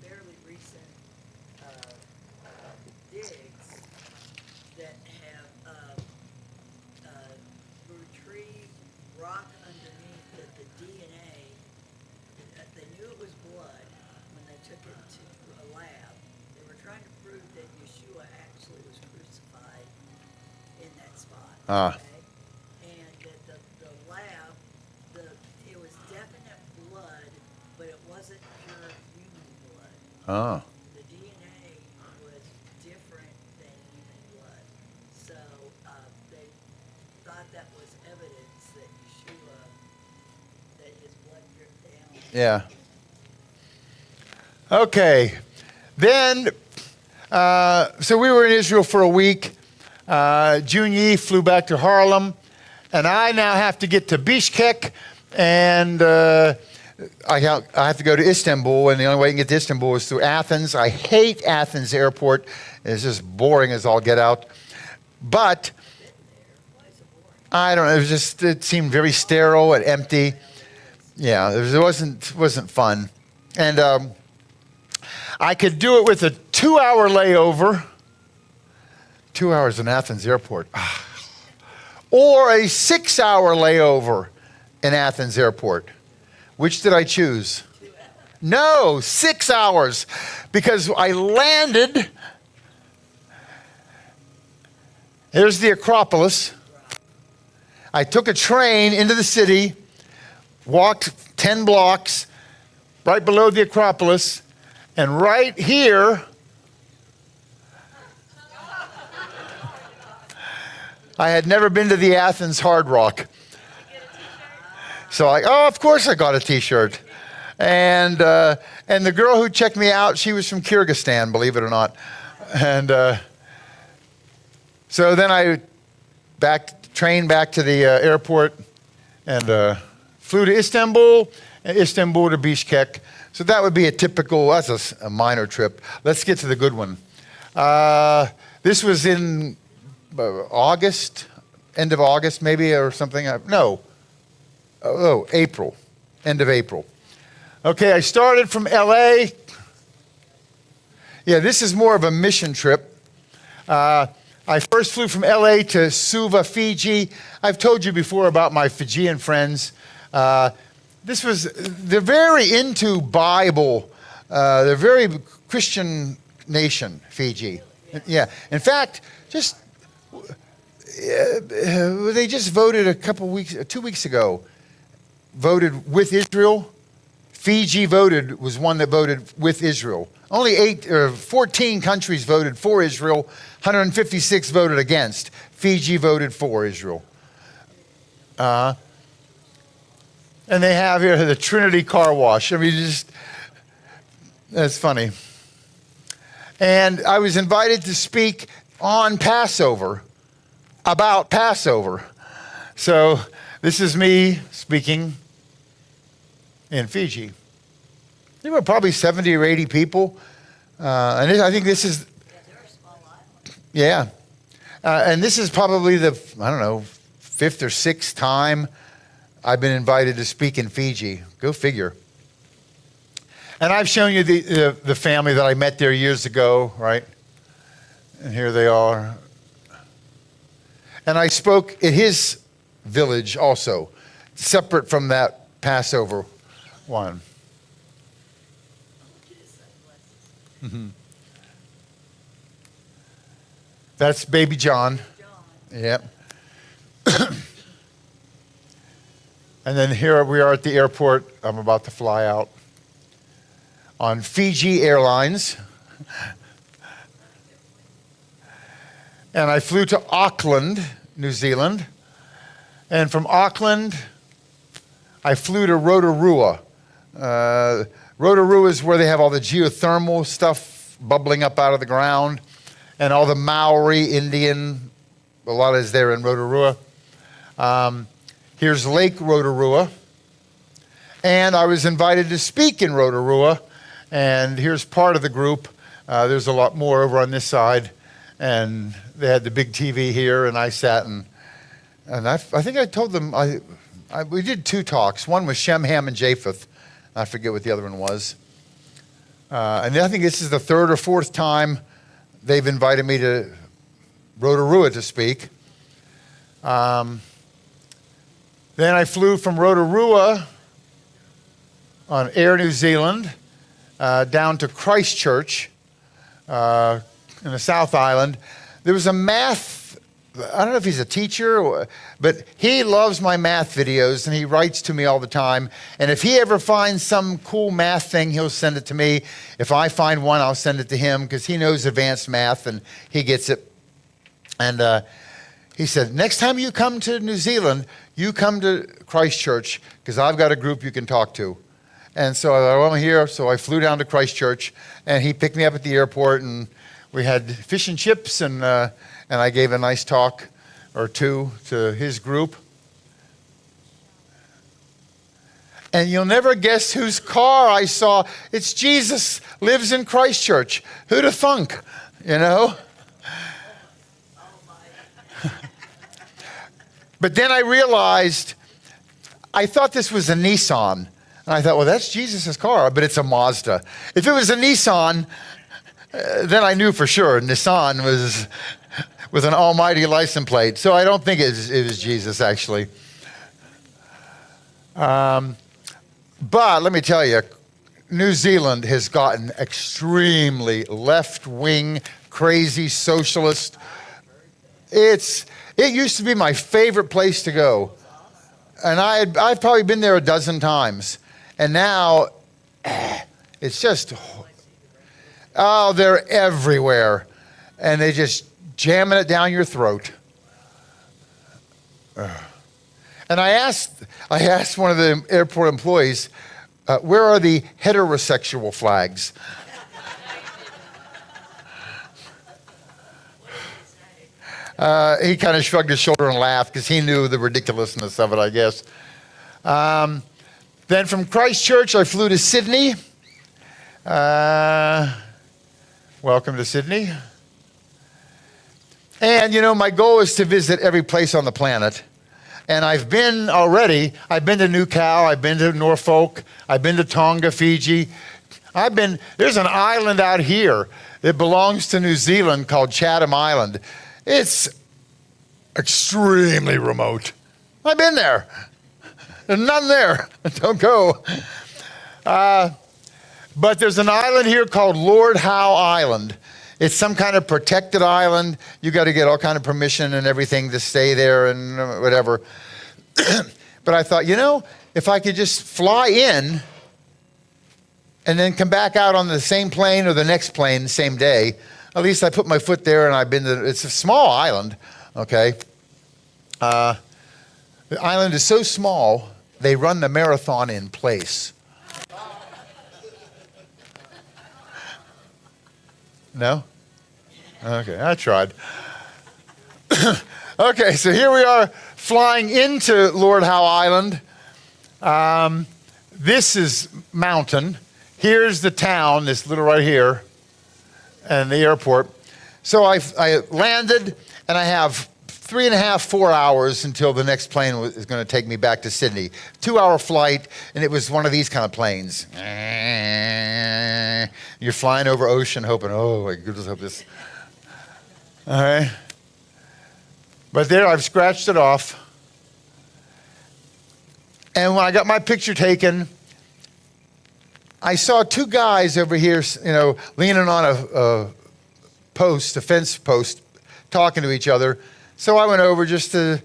fairly recent digs that have retrieved rock underneath that the DNA, they knew it was blood when they took it to a lab. They were trying to prove that Yeshua actually was crucified in that spot. Ah. Okay? And that the lab, it was definite blood, but it wasn't pure human blood. Oh. The DNA was different than human blood. So they thought that was evidence that Yeshua, that his blood dripped down. Yeah. Okay. Then, so we were in Israel for a week. Junyi flew back to Harlem. And I now have to get to Bishkek. And I have to go to Istanbul. And the only way I can get to Istanbul is through Athens. I hate Athens airport. It's just boring as all get out. But I don't know. It seemed very sterile and empty. Yeah, it wasn't fun. And I could do it with a 2-hour layover. 2 hours in Athens airport. Or a 6-hour layover in Athens airport. Which did I choose? No, 6 hours. Because I landed. Here's the Acropolis. I took a train into the city, walked 10 blocks right below the Acropolis, and right here, I had never been to the Athens Hard Rock. So of course I got a t-shirt. And the girl who checked me out, she was from Kyrgyzstan, believe it or not. And so then I trained back to the airport and flew to Istanbul, and Istanbul to Bishkek. So that would be that's a minor trip. Let's get to the good one. This was in August, end of August maybe or something. April, end of April. Okay, I started from LA. Yeah, this is more of a mission trip. I first flew from LA to Suva, Fiji. I've told you before about my Fijian friends. They're very into Bible. They're very Christian nation, Fiji. Yeah. In fact, they just voted 2 weeks ago, voted with Israel. Fiji was one that voted with Israel. Only 14 countries voted for Israel. 156 voted against. Fiji voted for Israel. And they have here the Trinity Car Wash. I mean, that's funny. And I was invited to speak on Passover, about Passover. So this is me speaking in Fiji. There were probably 70 or 80 people. I think this is, yeah. And this is probably the, 5th or 6th time I've been invited to speak in Fiji. Go figure. And I've shown you the family that I met there years ago, right? And here they are. And I spoke at his village also, separate from that Passover one. Mm-hmm. That's baby John. Yep. And then here we are at the airport. I'm about to fly out on Fiji Airlines. And I flew to Auckland, New Zealand. And from Auckland, I flew to Rotorua. Rotorua is where they have all the geothermal stuff bubbling up out of the ground. And all the Maori, Indian, a lot is there in Rotorua. Here's Lake Rotorua. And I was invited to speak in Rotorua. And here's part of the group. There's a lot more over on this side. And they had the big TV here, and I sat and I think I told them, we did 2 talks. One was Shem, Ham, and Japheth. I forget what the other one was. And I think this is the 3rd or 4th time they've invited me to Rotorua to speak. Then I flew from Rotorua on Air New Zealand down to Christchurch in the South Island. There was a math, I don't know if he's a teacher, but he loves my math videos and he writes to me all the time. And if he ever finds some cool math thing, he'll send it to me. If I find one, I'll send it to him because he knows advanced math and he gets it. And he said, next time you come to New Zealand, you come to Christchurch because I've got a group you can talk to. And so I thought, well, I'm here. So I flew down to Christchurch and he picked me up at the airport and we had fish and chips and I gave a nice talk or 2 to his group. And you'll never guess whose car I saw. It's Jesus lives in Christchurch. Who'd have thunk, you know? But then I realized, I thought this was a Nissan. And I thought, well, that's Jesus' car, but it's a Mazda. If it was a Nissan, then I knew for sure Nissan was with an almighty license plate. So I don't think it was Jesus, actually. But let me tell you, New Zealand has gotten extremely left-wing, crazy socialist. It used to be my favorite place to go. And I've probably been there a dozen times. And now it's just, oh, they're everywhere. And they just jamming it down your throat. And I asked one of the airport employees, where are the heterosexual flags? He kind of shrugged his shoulder and laughed because he knew the ridiculousness of it, I guess. Then from Christchurch, I flew to Sydney. Welcome to Sydney. And, you know, my goal is to visit every place on the planet. And I've been already. I've been to Newcow. I've been to Norfolk. I've been to Tonga, Fiji. There's an island out here that belongs to New Zealand called Chatham Island. It's extremely remote. I've been there. There's none there. Don't go. But there's an island here called Lord Howe Island. It's some kind of protected island. You got to get all kind of permission and everything to stay there and whatever. But I thought, you know, if I could just fly in and then come back out on the same plane or the next plane the same day, at least I put my foot there and I've been to, it's a small island, okay? The island is so small, they run the marathon in place. No? Okay, I tried. Okay, so here we are flying into Lord Howe Island. This is mountain. Here's the town, this little right here, and the airport. So I landed, and I have 3.5, 4 hours until the next plane is going to take me back to Sydney. 2-hour flight, and it was one of these kind of planes. You're flying over ocean hoping, oh my goodness, hope this. All right. But there, I've scratched it off. And when I got my picture taken, I saw 2 guys over here, you know, leaning on a post, a fence post, talking to each other. So I went over just to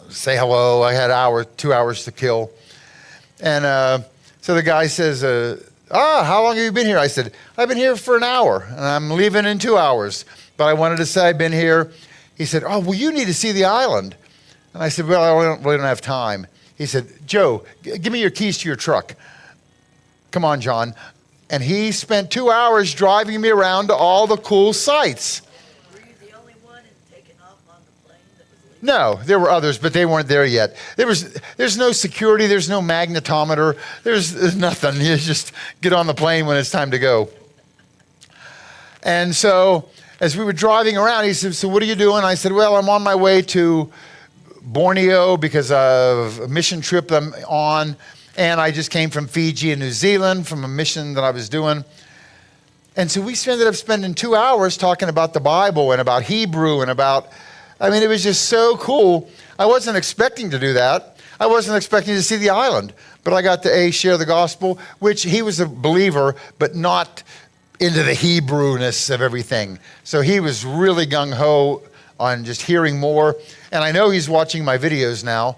say hello. I had 2 hours to kill. And so the guy says, how long have you been here? I said, I've been here for an hour, and I'm leaving in 2 hours. But I wanted to say I've been here. He said, oh, well, you need to see the island. And I said, well, I really don't have time. He said, Joe, give me your keys to your truck. Come on, John. And he spent 2 hours driving me around to all the cool sites. Were you the only one taking off on the plane that was No, there were others, but they weren't there yet. There's no security, there's no magnetometer, there's nothing. You just get on the plane when it's time to go. And so as we were driving around, he said, so what are you doing? I said, well, I'm on my way to Borneo because of a mission trip I'm on. And I just came from Fiji and New Zealand from a mission that I was doing. And so we ended up spending 2 hours talking about the Bible and about Hebrew and about, I mean, it was just so cool. I wasn't expecting to do that. I wasn't expecting to see the island. But I got to share the gospel, which he was a believer, but not into the Hebrewness of everything. So he was really gung-ho on just hearing more. And I know he's watching my videos now.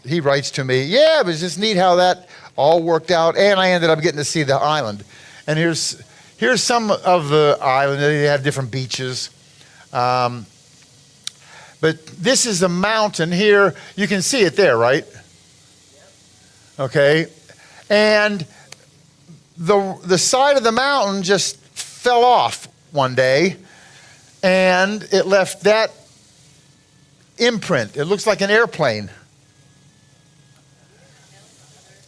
He writes to me, yeah, it was just neat how that all worked out. And I ended up getting to see the island. And here's some of the island. They have different beaches. But this is a mountain here. You can see it there, right? Okay. And the side of the mountain just fell off one day, and it left that imprint. It looks like an airplane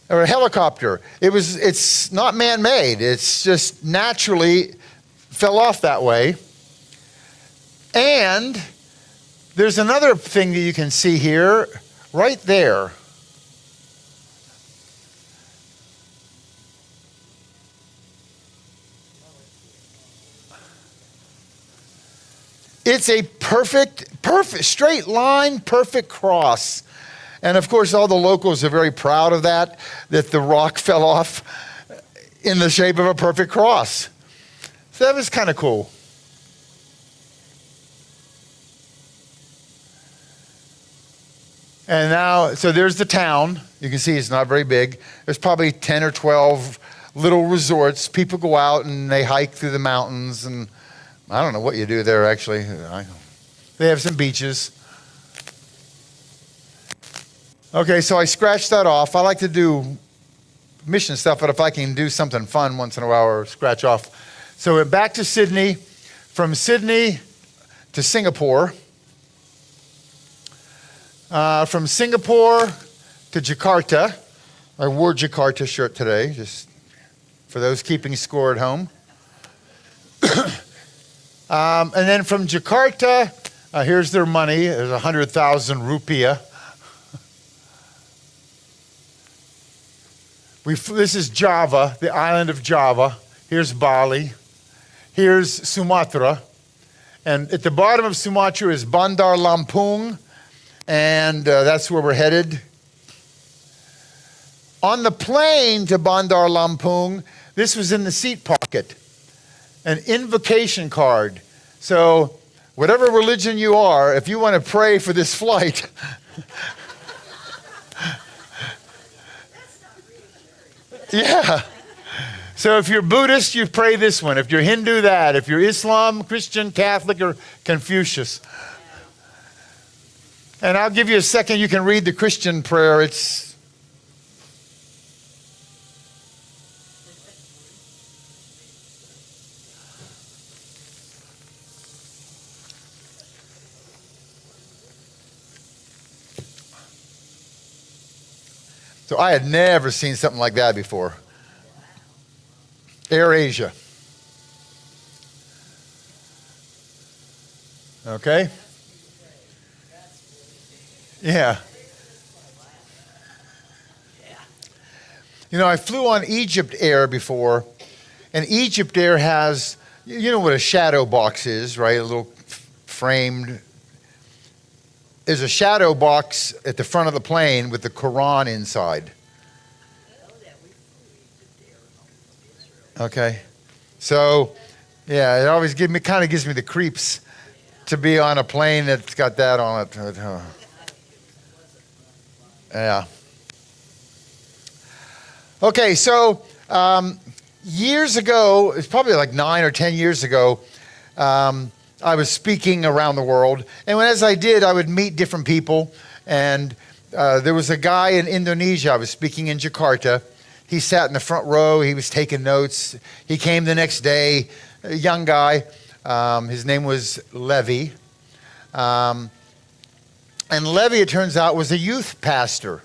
or a helicopter. It's not man-made. It's just naturally fell off that way. And there's another thing that you can see here, right there. It's a perfect, straight line, perfect cross. And of course, all the locals are very proud of that the rock fell off in the shape of a perfect cross. So that was kind of cool. And now, so there's the town. You can see it's not very big. There's probably 10 or 12 little resorts. People go out and they hike through the mountains, and I don't know what you do there, actually. They have some beaches. Okay, so I scratched that off. I like to do mission stuff, but if I can do something fun once in a while or scratch off. So we're back to Sydney. From Sydney to Singapore. From Singapore to Jakarta. I wore Jakarta shirt today, just for those keeping score at home. And then from Jakarta, here's their money. There's 100,000 rupiah. This is Java, the island of Java. Here's Bali. Here's Sumatra. And at the bottom of Sumatra is Bandar Lampung. And that's where we're headed. On the plane to Bandar Lampung, this was in the seat pocket. An invocation card. So whatever religion you are, if you want to pray for this flight, yeah. So if you're Buddhist, you pray this one. If you're Hindu, that. If you're Islam, Christian, Catholic, or Confucius. And I'll give you a second. You can read the Christian prayer. So I had never seen something like that before. Air Asia. Okay? Yeah. You know, I flew on Egypt Air before, and Egypt Air has, you know what a shadow box is, right? A little framed. There's a shadow box at the front of the plane with the Quran inside. Okay. So, yeah, it always kind of gives me the creeps to be on a plane that's got that on it. Yeah. Okay, so years ago, it's probably like 9 or 10 years ago, I was speaking around the world. And as I did, I would meet different people. And there was a guy in Indonesia. I was speaking in Jakarta. He sat in the front row. He was taking notes. He came the next day, a young guy. His name was Levi. And Levi, it turns out, was a youth pastor.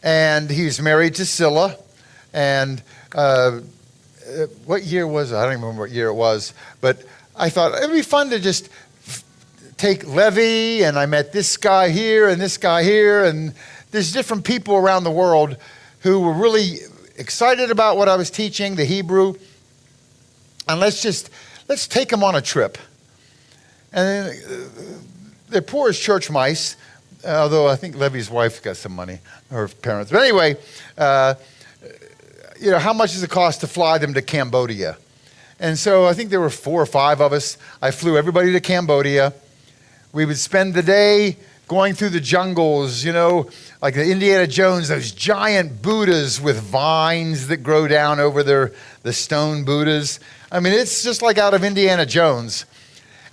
And he was married to Scylla. And what year was it? I don't even remember what year it was. But I thought it'd be fun to just take Levi, and I met this guy here and this guy here. And there's different people around the world who were really excited about what I was teaching, the Hebrew. And let's take them on a trip. And they're poor as church mice, although I think Levi's wife got some money, her parents. But anyway, how much does it cost to fly them to Cambodia? And so I think there were 4 or 5 of us. I flew everybody to Cambodia. We would spend the day going through the jungles, like the Indiana Jones, those giant Buddhas with vines that grow down over the stone Buddhas. I mean, it's just like out of Indiana Jones.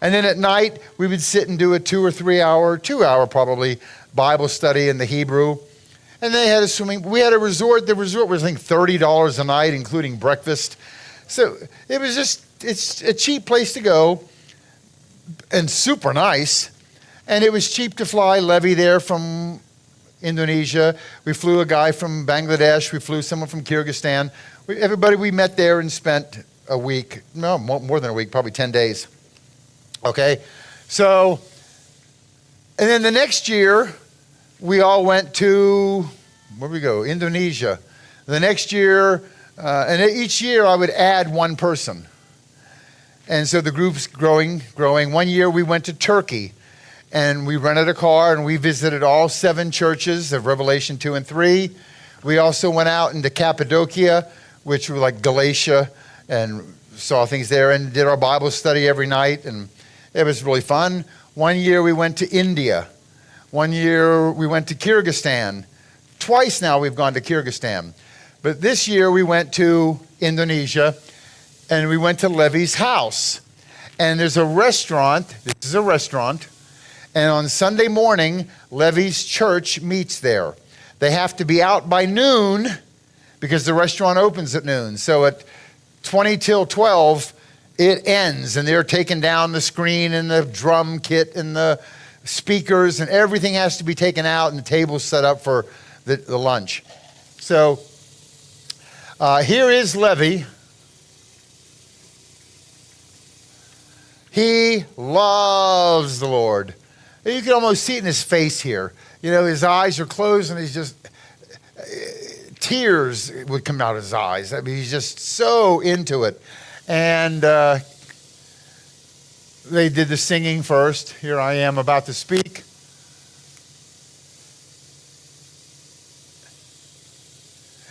And then at night, we would sit and do a 2 or 3 hour, 2 hour probably, Bible study in the Hebrew. And they had a swimming. We had a resort. The resort was, I think, $30 a night, including breakfast. So it was it's a cheap place to go and super nice. And it was cheap to fly Levi there from Indonesia. We flew a guy from Bangladesh. We flew someone from Kyrgyzstan. Everybody we met there and spent a week, no, more than a week, probably 10 days. Okay, so, and then the next year, we all went to, where we go? Indonesia. The next year, and each year I would add one person. And so the group's growing. One year we went to Turkey, and we rented a car, and we visited all 7 churches of Revelation 2 and 3. We also went out into Cappadocia, which were like Galatia, and saw things there, and did our Bible study every night, and it was really fun. One year we went to India. One year we went to Kyrgyzstan. Twice now we've gone to Kyrgyzstan. But this year we went to Indonesia, and we went to Levi's house. And there's a restaurant. This is a restaurant. And on Sunday morning, Levi's church meets there. They have to be out by noon because the restaurant opens at noon. So at 20 till 12, it ends, and they're taking down the screen and the drum kit and the speakers, and everything has to be taken out, and the table's set up for the lunch. So here is Levi. He loves the Lord. You can almost see it in his face here. His eyes are closed, and he's just, tears would come out of his eyes. I mean, he's just so into it. And they did the singing first. Here I am about to speak.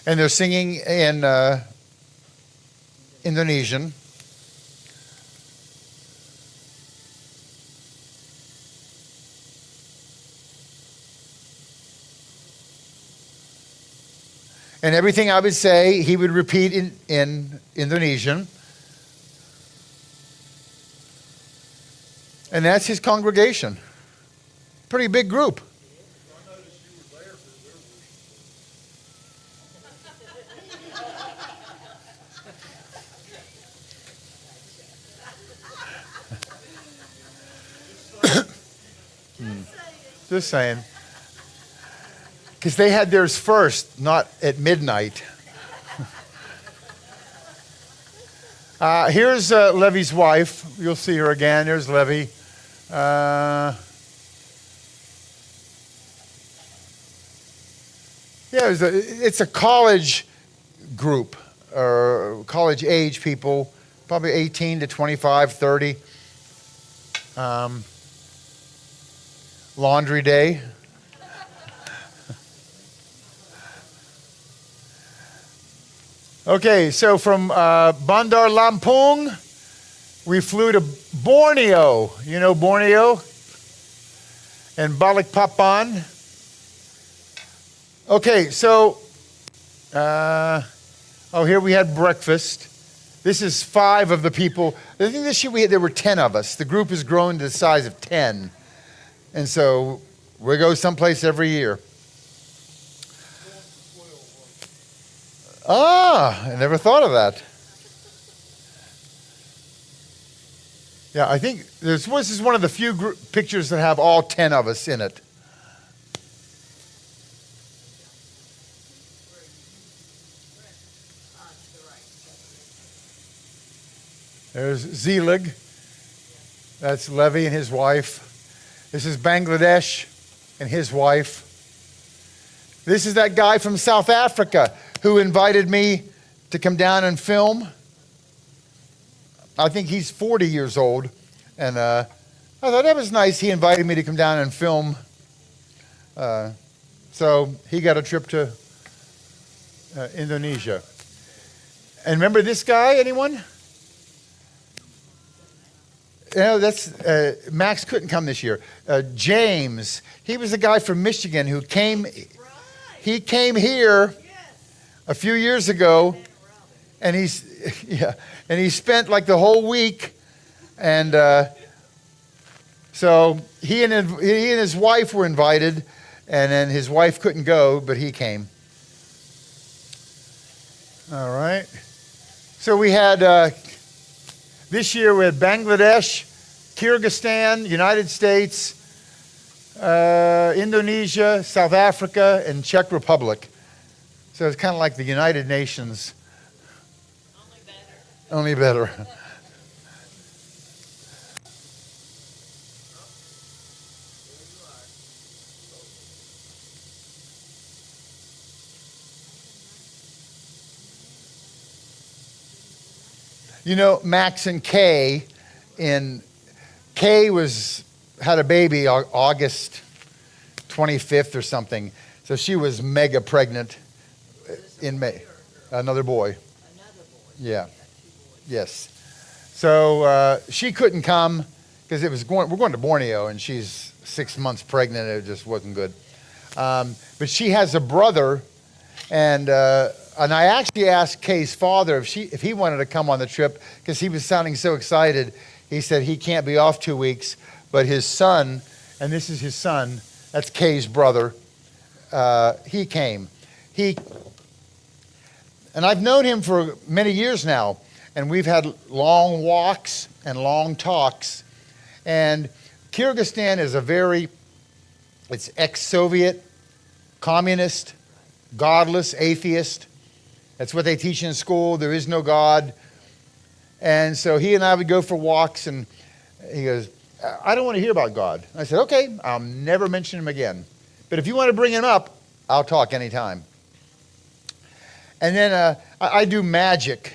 And they're singing in Indonesian. And everything I would say, he would repeat in Indonesian. And that's his congregation. Pretty big group. Just saying. Because they had theirs first, not at midnight. Here's Levi's wife. You'll see her again. There's Levi. It's a college group, or college age people, probably 18 to 25, 30. Laundry day. Okay, so from Bandar Lampung, we flew to Borneo. You know Borneo? And Balikpapan. Okay, so, here we had breakfast. This is 5 of the people. I think this year there were 10 of us. The group has grown to the size of 10. And so we go someplace every year. I never thought of that. Yeah, I think this is one of the few pictures that have all 10 of us in it. There's Zelig. That's Levy and his wife. This is Bangladesh and his wife. This is that guy from South Africa who invited me to come down and film. I think he's 40 years old. And I thought that was nice. He invited me to come down and film. So he got a trip to Indonesia. And remember this guy, anyone? You know, that's Max couldn't come this year. James, he was a guy from Michigan who came. He came here a few years ago, and he spent like the whole week, and so he and his wife were invited, and then his wife couldn't go, but he came. All right. So we had. This year we had Bangladesh, Kyrgyzstan, United States, Indonesia, South Africa, and Czech Republic. So it's kind of like the United Nations. Only better. You know, Max and Kay, Kay had a baby August 25th or something. So she was mega pregnant in May. Another boy. Yeah. Yes. So she couldn't come because we're going to Borneo, and she's 6 months pregnant. It just wasn't good. But she has a brother, and I actually asked Kay's father if he wanted to come on the trip because he was sounding so excited. He said he can't be off 2 weeks, but his son, and this is his son, that's Kay's brother, he came. And I've known him for many years now, and we've had long walks and long talks. And Kyrgyzstan is it's ex-Soviet, communist, godless, atheist. That's what they teach in school. There is no God. And so he and I would go for walks, and he goes, I don't want to hear about God. I said, okay, I'll never mention him again. But if you want to bring him up, I'll talk anytime. And then I do magic,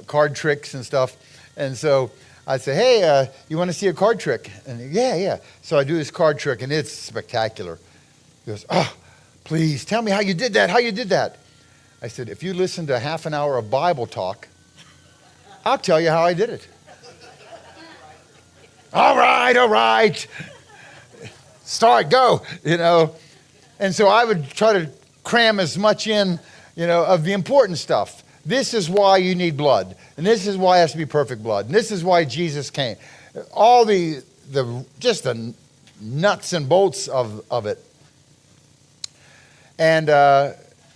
card tricks and stuff. And so I'd say, hey, you want to see a card trick? And yeah. So I do this card trick, and it's spectacular. He goes, oh, please, tell me how you did that. I said, if you listen to half an hour of Bible talk, I'll tell you how I did it. All right. Start, go, And so I would try to cram as much in, of the important stuff. This is why you need blood. And this is why it has to be perfect blood. And this is why Jesus came. All the nuts and bolts of it. And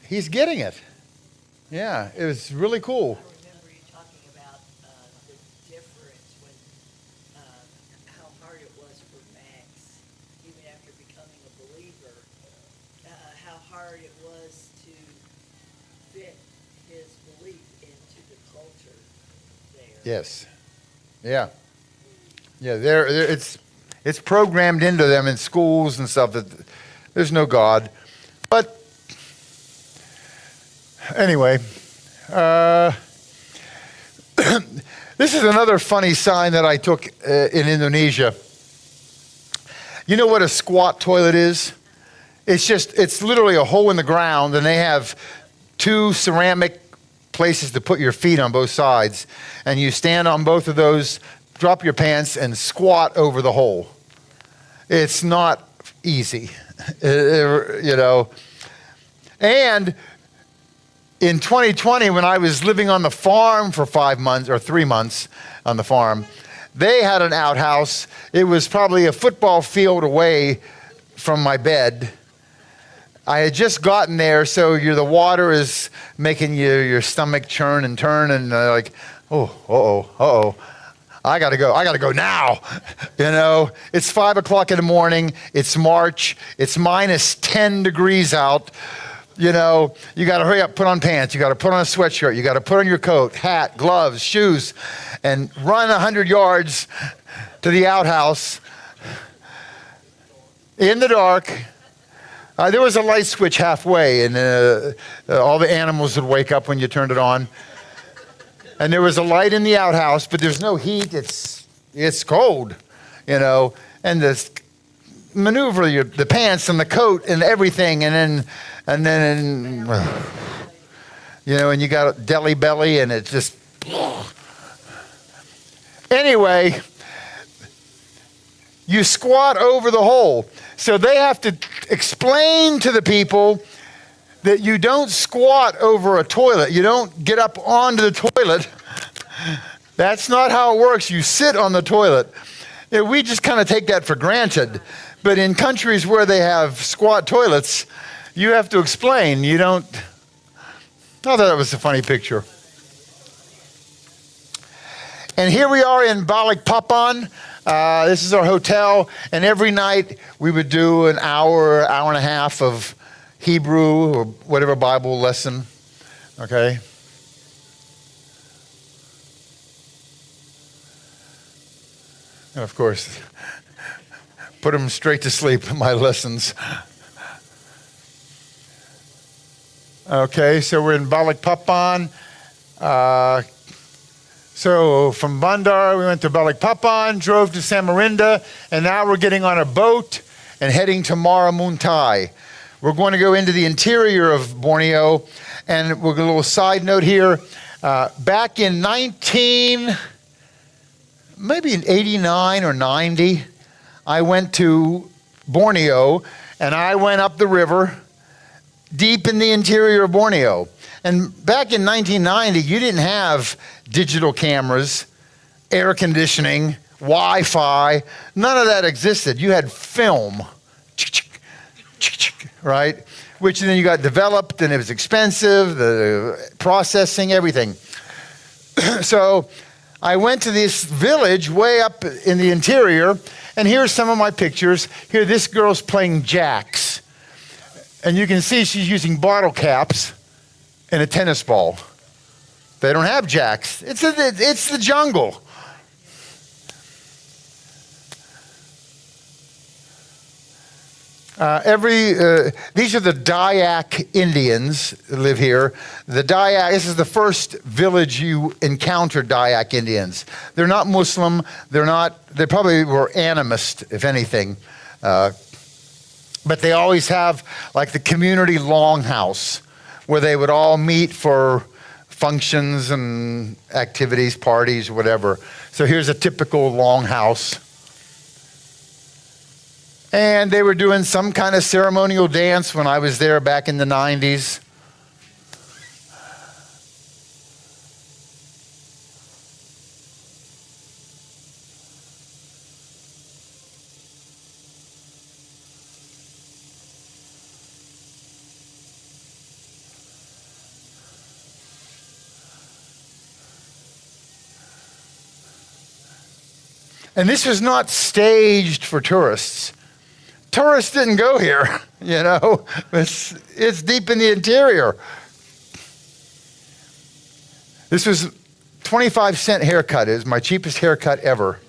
he's getting it. Yeah, it was really cool. I remember you talking about the difference when how hard it was for Max, even after becoming a believer, how hard it was to fit his belief into the culture there. Yes. Yeah. It's programmed into them in schools and stuff that there's no God. But anyway, this is another funny sign that I took in Indonesia. You know what a squat toilet is? It's literally a hole in the ground, and they have 2 ceramic places to put your feet on both sides. And you stand on both of those, drop your pants, and squat over the hole. It's not easy, And in 2020, when I was living on the farm for 5 months or 3 months on the farm, they had an outhouse. It was probably a football field away from my bed. I had just gotten there, so the water is making your stomach churn and turn, and like, uh-oh. I gotta go now. It's 5 o'clock in the morning. It's March. It's minus 10 degrees out. You know, you got to hurry up, put on pants. You got to put on a sweatshirt. You got to put on your coat, hat, gloves, shoes, and run 100 yards to the outhouse in the dark. There was a light switch halfway, and all the animals would wake up when you turned it on. And there was a light in the outhouse, but there's no heat. It's cold, you know. And this maneuver the pants and the coat and everything, and then you know, and you got a deli belly, and it's just anyway. You squat over the hole. So they have to explain to the people that you don't squat over a toilet. You don't get up onto the toilet. That's not how it works. You sit on the toilet. We just kind of take that for granted. But in countries where they have squat toilets, you have to explain. You don't. I thought that was a funny picture. And here we are in Balikpapan. This is our hotel, and every night we would do an hour and a half of Hebrew or whatever Bible lesson, okay? And of course, put them straight to sleep in my lessons. Okay, so we're in Balikpapan. So from Bandar, we went to Balikpapan, drove to Samarinda, and now we're getting on a boat and heading to Maramuntai. We're going to go into the interior of Borneo, and we'll get a little side note here. Back in maybe in 89 or 90, I went to Borneo, and I went up the river deep in the interior of Borneo. And back in 1990, you didn't have digital cameras, air conditioning, Wi-Fi. None of that existed. You had film, right? Which then you got developed, and it was expensive, the processing, everything. So I went to this village way up in the interior, and here's some of my pictures. Here, this girl's playing jacks. And you can see she's using bottle caps and a tennis ball. They don't have jacks. It's the jungle. These are the Dayak Indians that live here. The Dayak, this is the first village you encounter Dayak Indians. They're not Muslim. They probably were animist, if anything. But they always have like the community longhouse where they would all meet for functions and activities, parties, whatever. So here's a typical longhouse. And they were doing some kind of ceremonial dance when I was there back in the 90s. And this was not staged for tourists. Tourists didn't go here, you know. It's deep in the interior. This was 25-cent haircut. It was my cheapest haircut ever.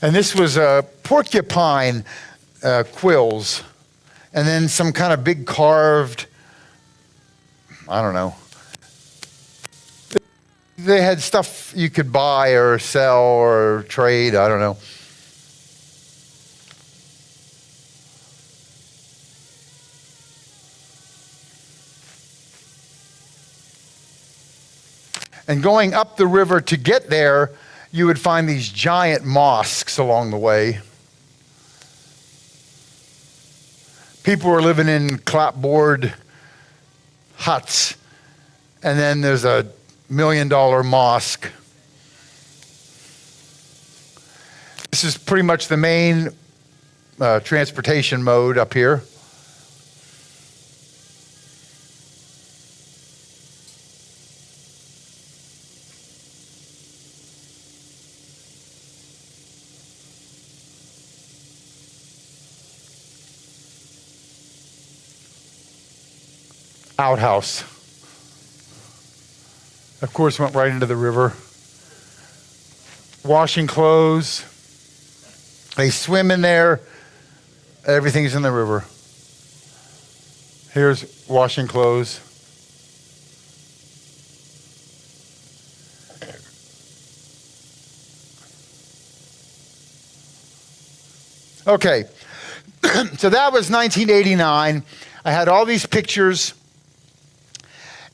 And this was porcupine quills. And then some kind of big carved, I don't know. They had stuff you could buy or sell or trade, I don't know. And going up the river to get there, you would find these giant mosques along the way. People were living in clapboard huts, and then there's a $1 million mosque. This is pretty much the main transportation mode up here. outhouse. Of course, went right into the river. Washing clothes. They swim in there. Everything's in the river. Here's washing clothes. Okay, so that was 1989. I had all these pictures.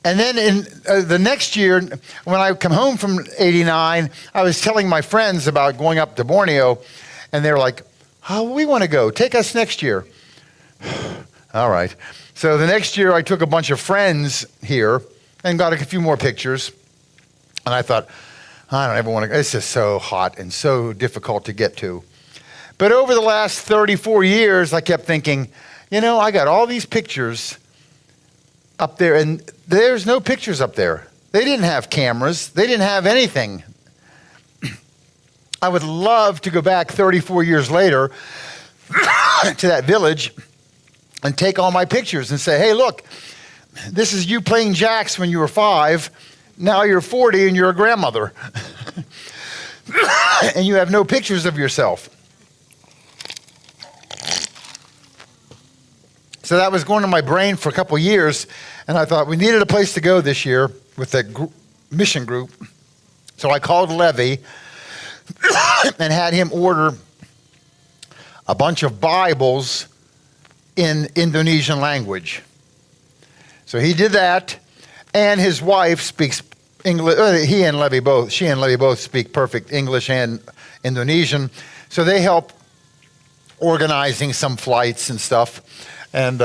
And then in the next year, when I come home from 89, I was telling my friends about going up to Borneo, and they were like, oh, we want to go. Take us next year. All right. So the next year, I took a bunch of friends here and got a few more pictures. And I thought, I don't ever want to go. It's just so hot and so difficult to get to. But over the last 34 years, I kept thinking, you know, I got all these pictures up there, and there's no pictures up there. They didn't have cameras. They didn't have anything. I would love to go back 34 years later to that village and take all my pictures and say, hey, look, this is you playing jacks when you were 5. Now you're 40 and you're a grandmother. And you have no pictures of yourself. So that was going to my brain for a couple years, and I thought we needed a place to go this year with the mission group. So I called Levy and had him order a bunch of Bibles in Indonesian language. So he did that, and his wife speaks English. She and Levy both speak perfect English and Indonesian. So they help organizing some flights and stuff. And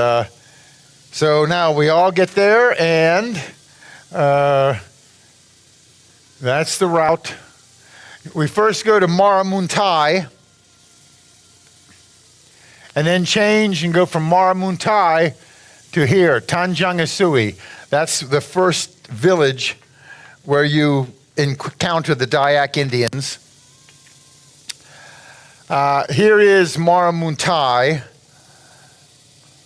so now we all get there, and that's the route. We first go to Maramuntai, and then change and go from Maramuntai to here, Tanjung Asui. That's the first village where you encounter the Dayak Indians. Here is Maramuntai.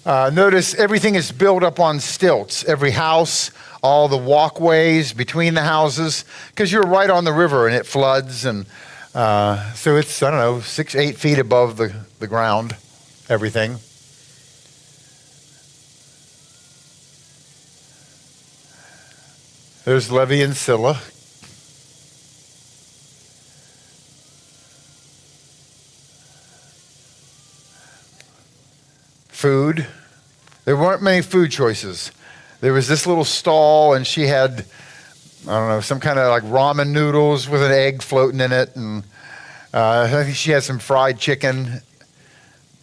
Notice everything is built up on stilts. Every house, all the walkways between the houses, because you're right on the river and it floods. And so it's, 6-8 feet above the ground, everything. There's Levy and Scylla. Food. There weren't many food choices. There was this little stall, and she had, some kind of like ramen noodles with an egg floating in it. And I think she had some fried chicken,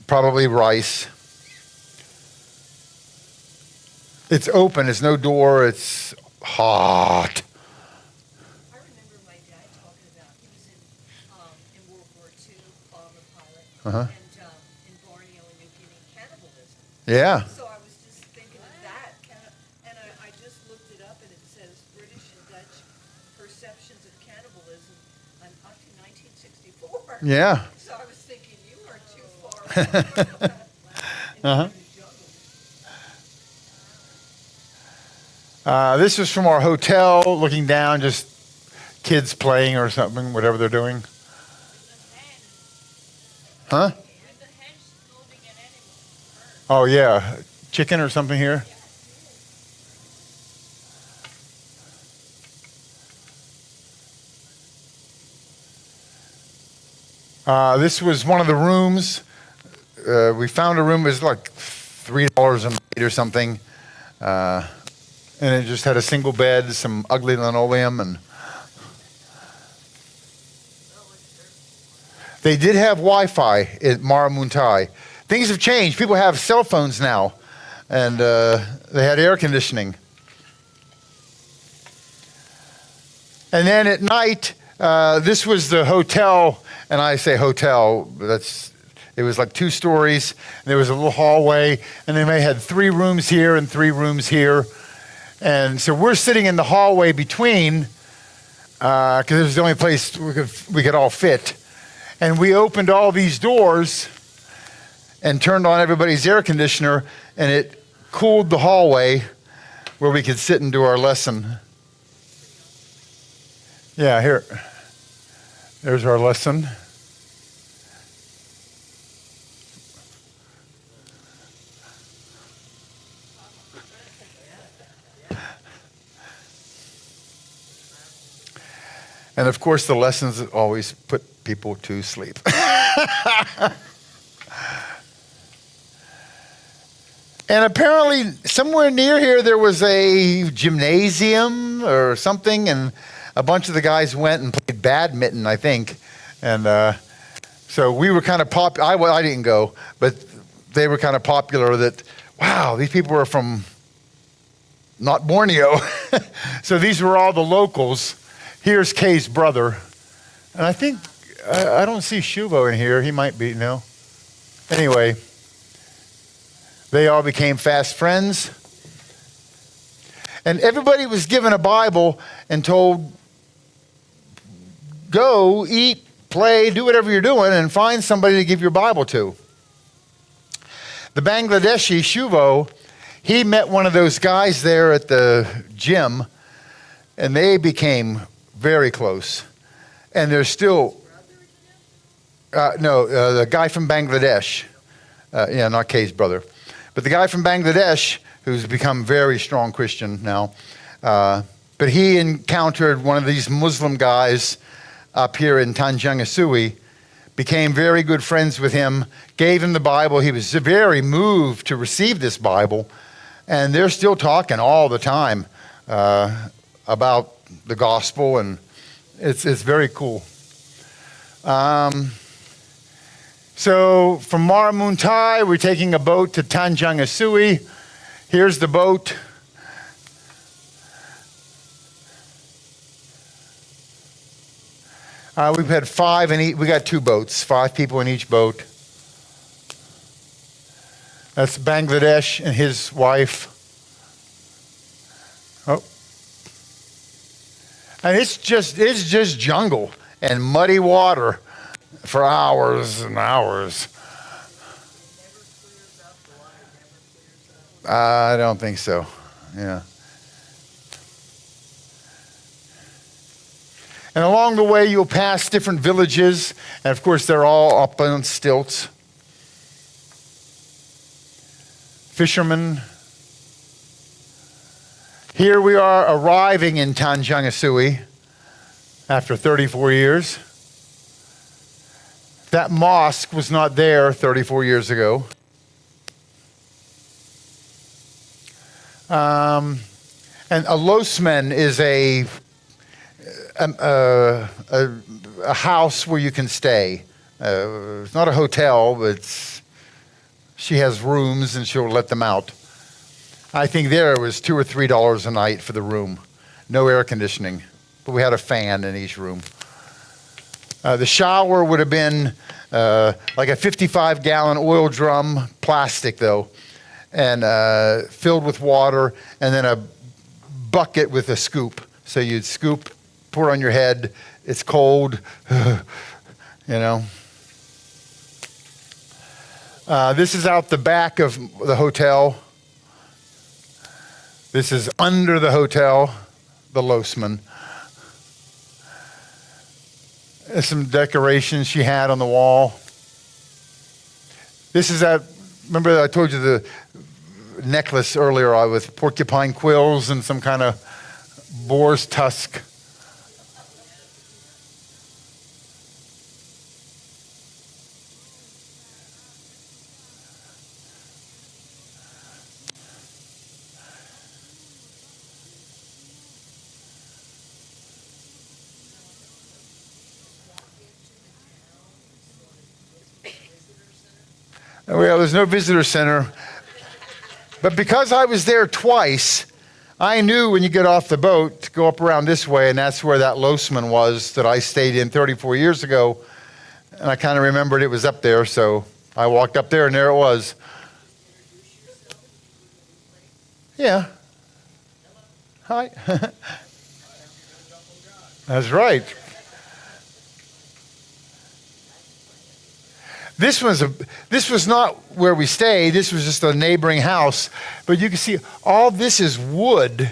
probably rice. It's open. There's no door. It's hot. I remember my dad talking about, he was in World War II, bomber pilot, Uh-huh. and in Borneo and New Guinea, cannibalism. Yeah. So I was just thinking of that, and I just looked it up, and it says British and Dutch perceptions of cannibalism up to 1964. Yeah. So I was thinking, you are too far away. Uh-huh. This was from our hotel, looking down, just kids playing or something, whatever they're doing. Huh? Oh, yeah. Chicken or something here? This was one of the rooms. We found a room, it was like $3 a night or something. And it just had a single bed, some ugly linoleum, and they did have Wi-Fi at Maramuntai. Things have changed. People have cell phones now, and they had air conditioning. And then at night, this was the hotel, and I say hotel, it was like 2 stories, and there was a little hallway, and they may had 3 rooms here and 3 rooms here. And so we're sitting in the hallway between, because it was the only place we could all fit. And we opened all these doors and turned on everybody's air conditioner, and it cooled the hallway where we could sit and do our lesson. Yeah, here. There's our lesson. And of course, the lessons always put people to sleep. And apparently, somewhere near here, there was a gymnasium or something, and a bunch of the guys went and played badminton, I think. And so we were kind of popular. I didn't go, but they were kind of popular that, wow, these people are from not Borneo. So these were all the locals. Here's Kay's brother. And I think, I don't see Shuvo in here. He might be, no. Anyway, they all became fast friends. And everybody was given a Bible and told, go, eat, play, do whatever you're doing, and find somebody to give your Bible to. The Bangladeshi, Shuvo, he met one of those guys there at the gym, and they became very close. And they're still, the guy from Bangladesh, not Kay's brother, but the guy from Bangladesh, who's become very strong Christian now, but he encountered one of these Muslim guys up here in Tanjung Asui, became very good friends with him, gave him the Bible. He was very moved to receive this Bible, and they're still talking all the time about the gospel, and it's very cool. So from Maramuntai, we're taking a boat to Tanjung Asui. Here's the boat. We've had five in each. We got two boats, 5 people in each boat. That's Bangladesh and his wife. Oh. And it's just jungle and muddy water for hours and hours. I don't think so. Yeah. And along the way, you'll pass different villages, and of course, they're all up on stilts. Fishermen. Here we are arriving in Tanjung Asui after 34 years. That mosque was not there 34 years ago. And a losmen is a house where you can stay. It's not a hotel, but she has rooms and she'll let them out. I think there it was $2 or $3 a night for the room. No air conditioning, but we had a fan in each room. The shower would have been like a 55-gallon oil drum, plastic though, and filled with water, and then a bucket with a scoop. So you'd scoop, pour on your head. It's cold, you know. This is out the back of the hotel. This is under the hotel, the Losman. There's some decorations she had on the wall. This is that, remember I told you the necklace earlier with porcupine quills and some kind of boar's tusk. Well, there's no visitor center. But because I was there twice, I knew when you get off the boat to go up around this way, and that's where that Losman was that I stayed in 34 years ago. And I kind of remembered it was up there, so I walked up there and there it was. Yeah. Hi. That's right. This was not where we stayed. This was just a neighboring house. But you can see all this is wood.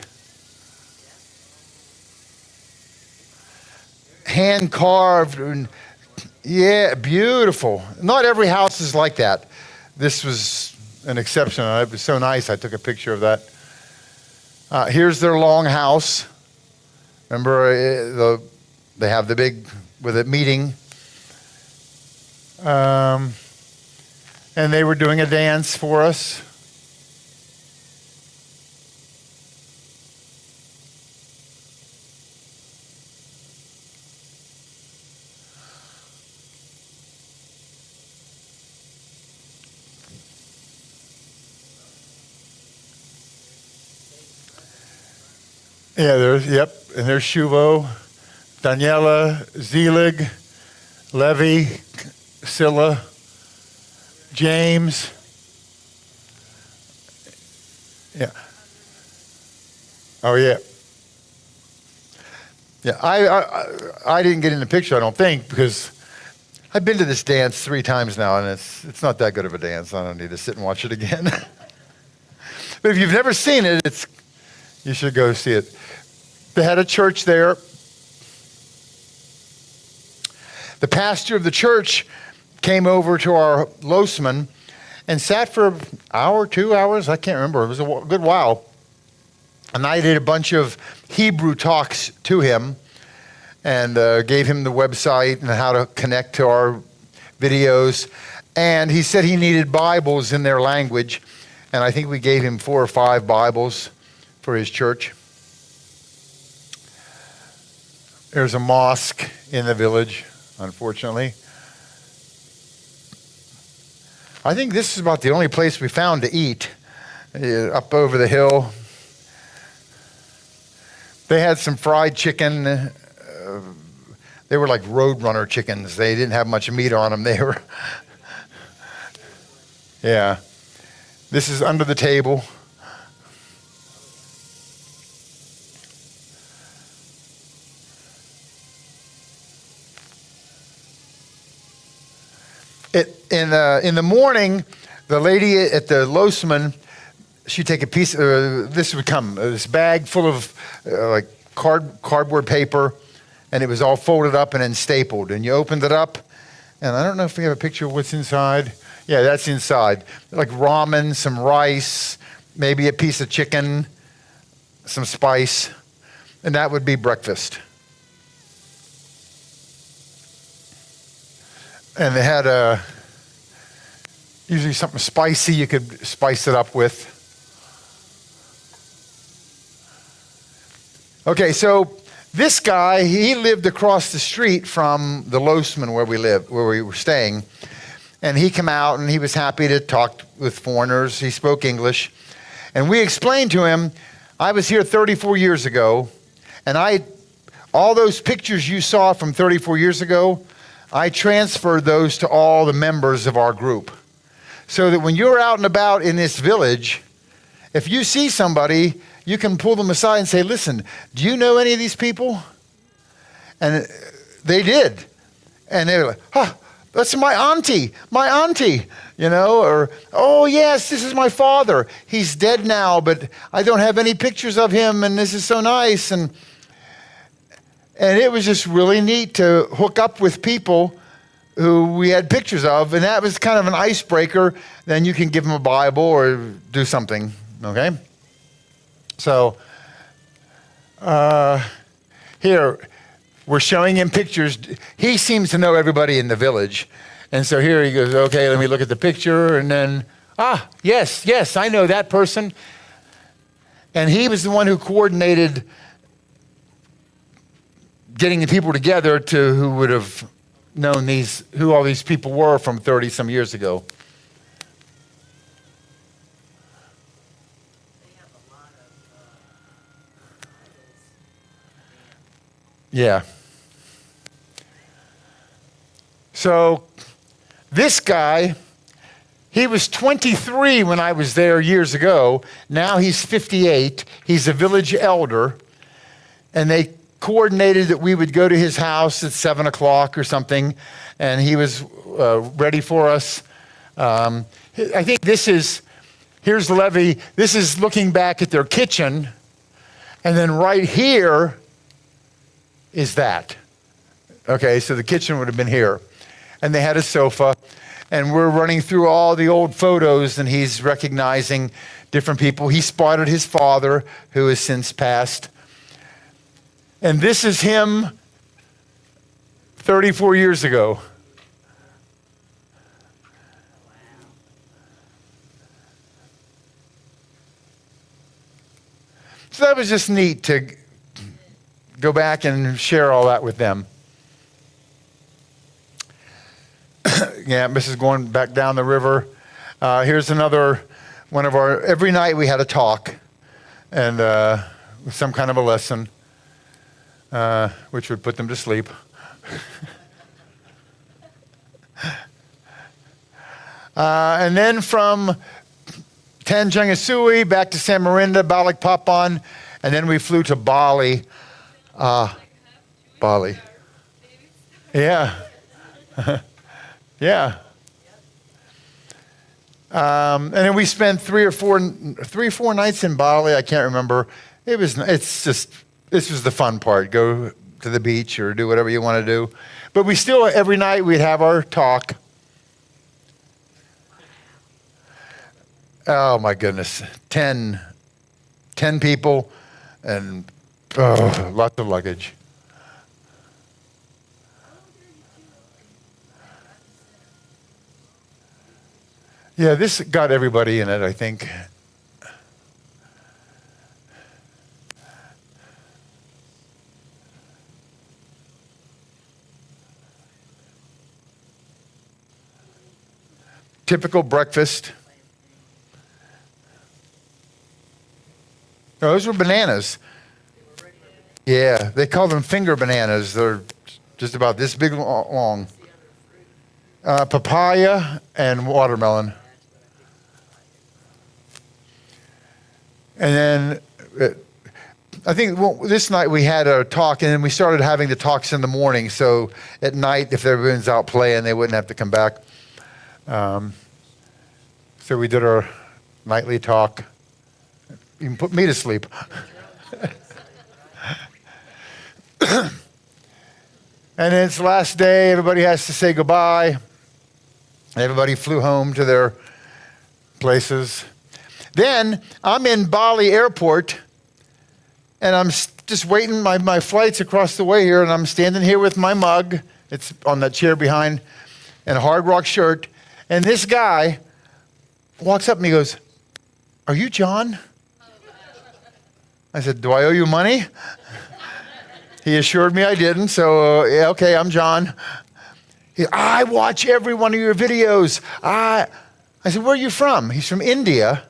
Hand carved. And yeah, beautiful. Not every house is like that. This was an exception. It was so nice. I took a picture of that. Here's their long house. Remember, they have the big, with a meeting. And they were doing a dance for us. Yeah, and there's Shuvo, Daniela, Zelig, Levi, Scylla, James. Yeah. Oh, yeah. Yeah, I didn't get in the picture, I don't think, because I've been to this dance 3 times now, and it's not that good of a dance. I don't need to sit and watch it again. But if you've never seen it, you should go see it. They had a church there. The pastor of the church came over to our Losman and sat for an hour, 2 hours, I can't remember. It was a good while. And I did a bunch of Hebrew talks to him and gave him the website and how to connect to our videos. And he said he needed Bibles in their language. And I think we gave him 4 or 5 Bibles for his church. There's a mosque in the village, unfortunately. I think this is about the only place we found to eat, up over the hill. They had some fried chicken. They were like Roadrunner chickens. They didn't have much meat on them. They were, yeah. This is under the table. In the morning, the lady at the Losman, she'd take a piece. This would come this bag full of like cardboard paper, and it was all folded up and then stapled. And you opened it up, and I don't know if we have a picture of what's inside. Yeah, that's inside. Like ramen, some rice, maybe a piece of chicken, some spice, and that would be breakfast. And they had usually something spicy you could spice it up with. Okay, so this guy, he lived across the street from the Losman where we were staying. And he came out and he was happy to talk with foreigners. He spoke English. And we explained to him, I was here 34 years ago, and all those pictures you saw from 34 years ago, I transferred those to all the members of our group. So that when you're out and about in this village, if you see somebody, you can pull them aside and say, listen, do you know any of these people? And they did. And they were like, that's my auntie, or, oh yes, this is my father. He's dead now, but I don't have any pictures of him, and this is so nice. And it was just really neat to hook up with people who we had pictures of, and that was kind of an icebreaker. Then you can give them a Bible or do something, okay? So here, we're showing him pictures. He seems to know everybody in the village. And so here he goes, okay, let me look at the picture. And then, yes, I know that person. And he was the one who coordinated getting the people together who would have known who all these people were from 30 some years ago. They have a lot of idols. Yeah. So this guy, he was 23 when I was there years ago. Now he's 58. He's a village elder. And they coordinated that we would go to his house at 7 o'clock or something, and he was ready for us. I think here's Levy. This is looking back at their kitchen, and then right here is that. Okay, so the kitchen would have been here. And they had a sofa, and we're running through all the old photos, and he's recognizing different people. He spotted his father, who has since passed. And this is him 34 years ago. So that was just neat to go back and share all that with them. Yeah, Mrs. going back down the river. Here's another one of our, every night we had a talk and some kind of a lesson, which would put them to sleep. And then from Tanjungasui back to Samarinda, Balikpapan, and then we flew to Bali. Bali. Yeah. Yeah. And then we spent three or four nights in Bali. I can't remember. This was the fun part. Go to the beach or do whatever you want to do. But we still, every night we'd have our talk. Oh my goodness. 10 people and lots of luggage. Yeah, this got everybody in it, I think. Typical breakfast. No, those were bananas. Yeah, they call them finger bananas. They're just about this big long. Papaya and watermelon. And then I think this night we had a talk, and then we started having the talks in the morning. So at night, if everyone's out playing, they wouldn't have to come back. So we did our nightly talk. You can put me to sleep. And it's the last day. Everybody has to say goodbye. Everybody flew home to their places. Then I'm in Bali airport, and I'm just waiting. My flight's across the way here, and I'm standing here with my mug. It's on that chair behind, and a Hard Rock shirt. And this guy walks up and he goes, "Are you John?" I said, "Do I owe you money?" He assured me I didn't, so yeah, okay, I'm John. I watch every one of your videos. I said, "Where are you from?" He's from India.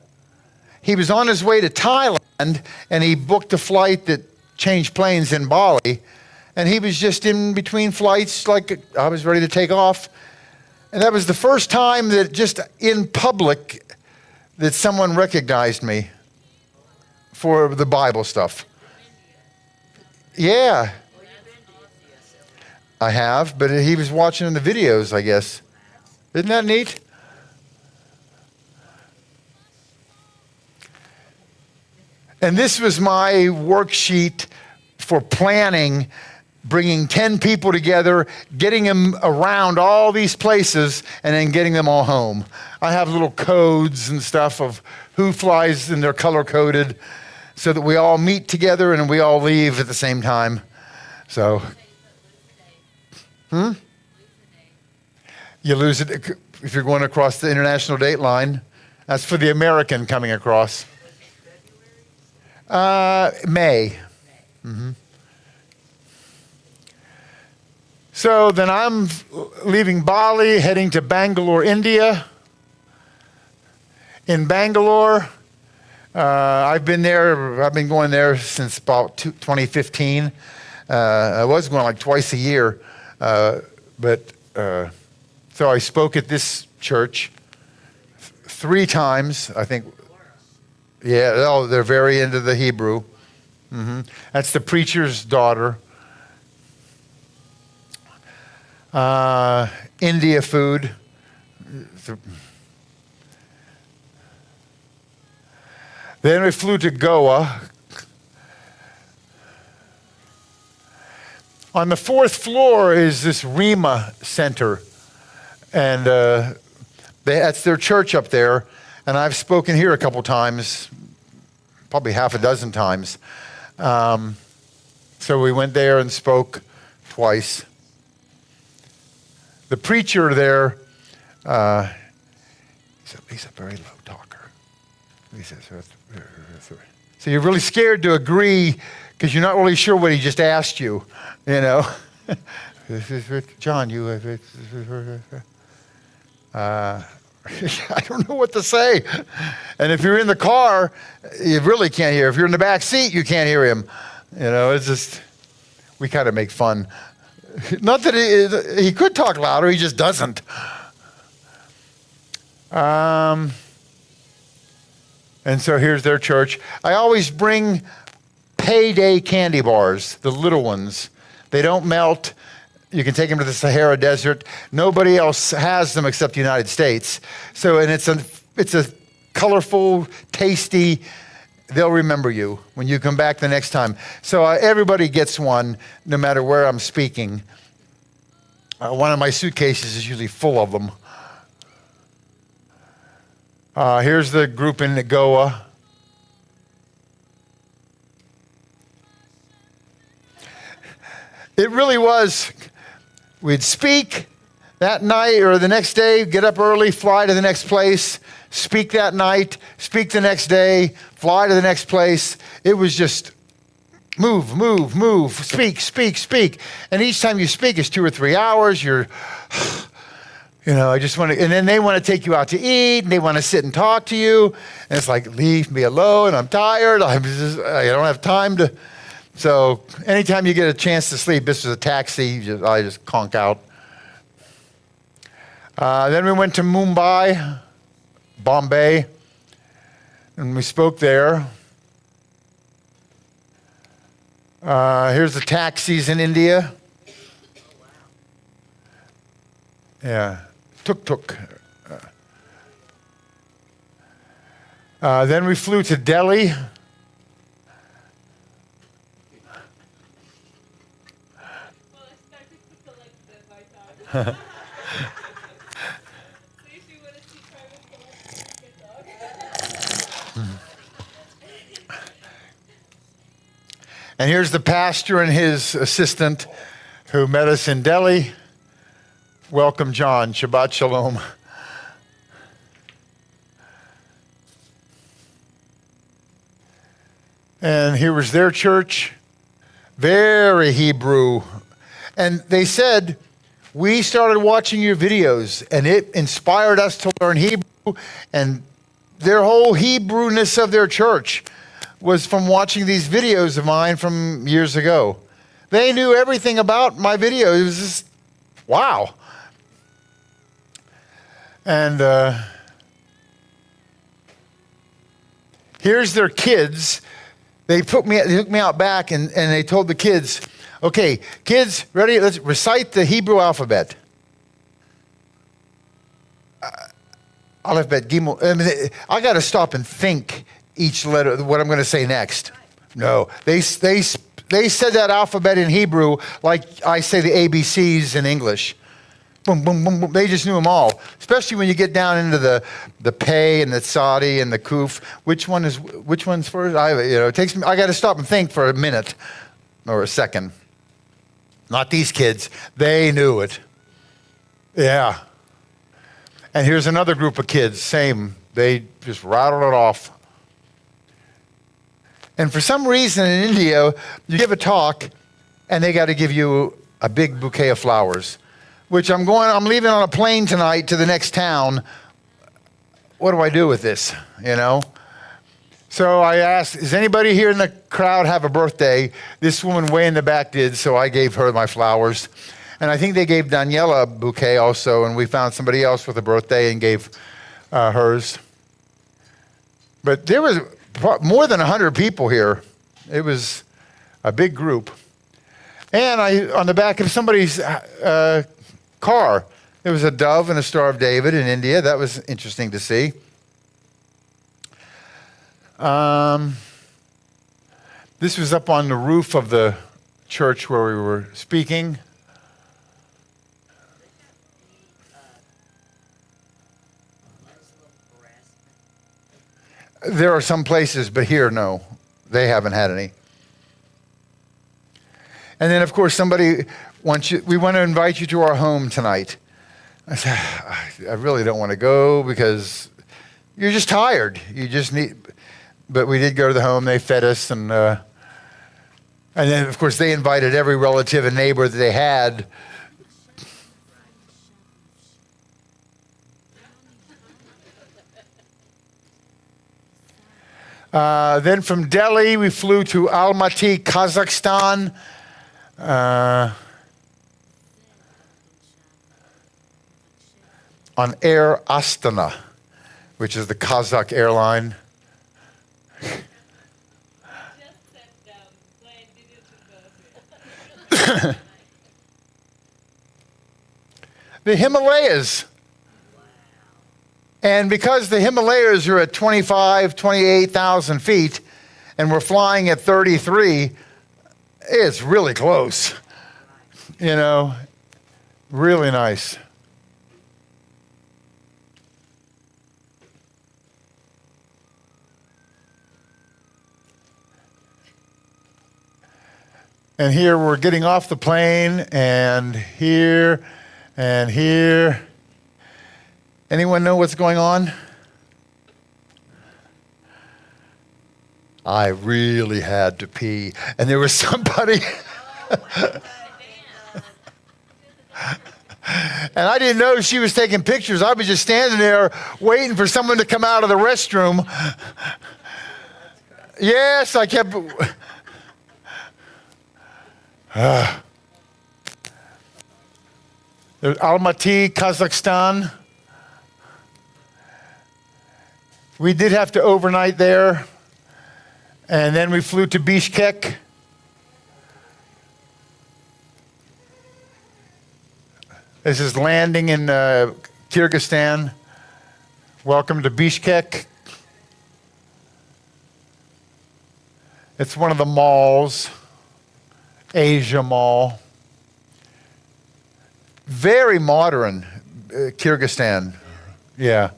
He was on his way to Thailand, and he booked a flight that changed planes in Bali. And he was just in between flights, like I was ready to take off. And that was the first time that just in public that someone recognized me for the Bible stuff. Yeah. I have, but he was watching in the videos, I guess. Isn't that neat? And this was my worksheet for planning, bringing 10 people together, getting them around all these places, and then getting them all home. I have little codes and stuff of who flies, and they're color-coded, so that we all meet together and we all leave at the same time. So, you lose it if you're going across the international date line. That's for the American coming across. May. Mm-hmm. So then I'm leaving Bali, heading to Bangalore, India. In Bangalore, I've been going there since about 2015. I was going like twice a year, so I spoke at this church 3 times, I think. Yeah, they're very into the Hebrew. That's the preacher's daughter. India food. Then we flew to Goa. On the 4th floor is this Rima Center, and that's their church up there. And I've spoken here a couple times, probably half a dozen times. So we went there and spoke twice. The preacher there, he's a very low talker. He says, so you're really scared to agree because you're not really sure what he just asked you, you know. John, I don't know what to say. And if you're in the car, you really can't hear. If you're in the back seat, you can't hear him. You know, it's just, we kind of make fun. Not that he could talk louder, he just doesn't. And so here's their church. I always bring payday candy bars, the little ones. They don't melt. You can take them to the Sahara Desert. Nobody else has them except the United States. So, and it's a colorful, tasty, they'll remember you when you come back the next time. So everybody gets one, no matter where I'm speaking. One of my suitcases is usually full of them. Here's the group in Goa. It really was, we'd speak that night or the next day, get up early, fly to the next place, speak that night, speak the next day, fly to the next place. It was just move, move, move, speak, speak, speak. And each time you speak, it's 2 or 3 hours. You're, you know, I just want to, and then they want to take you out to eat, and they want to sit and talk to you. And it's like, leave me alone. I'm tired. I don't have time to. So anytime you get a chance to sleep, this was a taxi, I just conk out. Then we went to Mumbai, Bombay, and we spoke there. Here's the taxis in India. Yeah, tuk-tuk. Then we flew to Delhi. And here's the pastor and his assistant who met us in Delhi. Welcome, John. Shabbat Shalom. And here was their church. Very Hebrew. And they said, we started watching your videos and it inspired us to learn Hebrew, and their whole Hebrewness of their church was from watching these videos of mine from years ago. They knew everything about my videos. It was just, wow. And here's their kids. They took me out back and they told the kids, okay, kids, ready? Let's recite the Hebrew alphabet. Alphabet, Gimel. I got to stop and think each letter, what I'm going to say next. No, they said that alphabet in Hebrew like I say the ABCs in English. Boom, boom, boom, boom. They just knew them all. Especially when you get down into the pay and the tzadi and the kuf. Which one's first? It takes me. I got to stop and think for a minute or a second. Not these kids. They knew it. Yeah. And here's another group of kids. Same. They just rattled it off. And for some reason in India, you give a talk, and they got to give you a big bouquet of flowers. Which I'm leaving on a plane tonight to the next town. What do I do with this, you know? So I asked, does anybody here in the crowd have a birthday? This woman way in the back did, so I gave her my flowers. And I think they gave Daniela a bouquet also, and we found somebody else with a birthday and gave hers. But there was more than 100 people here It was a big group. And on the back of somebody's car, there was a dove and a Star of David in India. That was interesting to see. This was up on the roof of the church where we were speaking. There are some places, but here, no. They haven't had any. And then, of course, somebody we want to invite you to our home tonight. I said, I really don't want to go because you're just tired. You just need, but we did go to the home. They fed us, and then, of course, they invited every relative and neighbor that they had. Then from Delhi, we flew to Almaty, Kazakhstan. On Air Astana, which is the Kazakh airline. The Himalayas. And because the Himalayas are at 28,000 feet, and we're flying at 33, it's really close. You know, really nice. And here we're getting off the plane, and here, and here. Anyone know what's going on? I really had to pee. And there was somebody, and I didn't know she was taking pictures. I was just standing there waiting for someone to come out of the restroom. Yes, I kept... There's Almaty, Kazakhstan. We did have to overnight there. And then we flew to Bishkek. This is landing in Kyrgyzstan. Welcome to Bishkek. It's one of the malls. Asia Mall. Very modern, Kyrgyzstan. Yeah.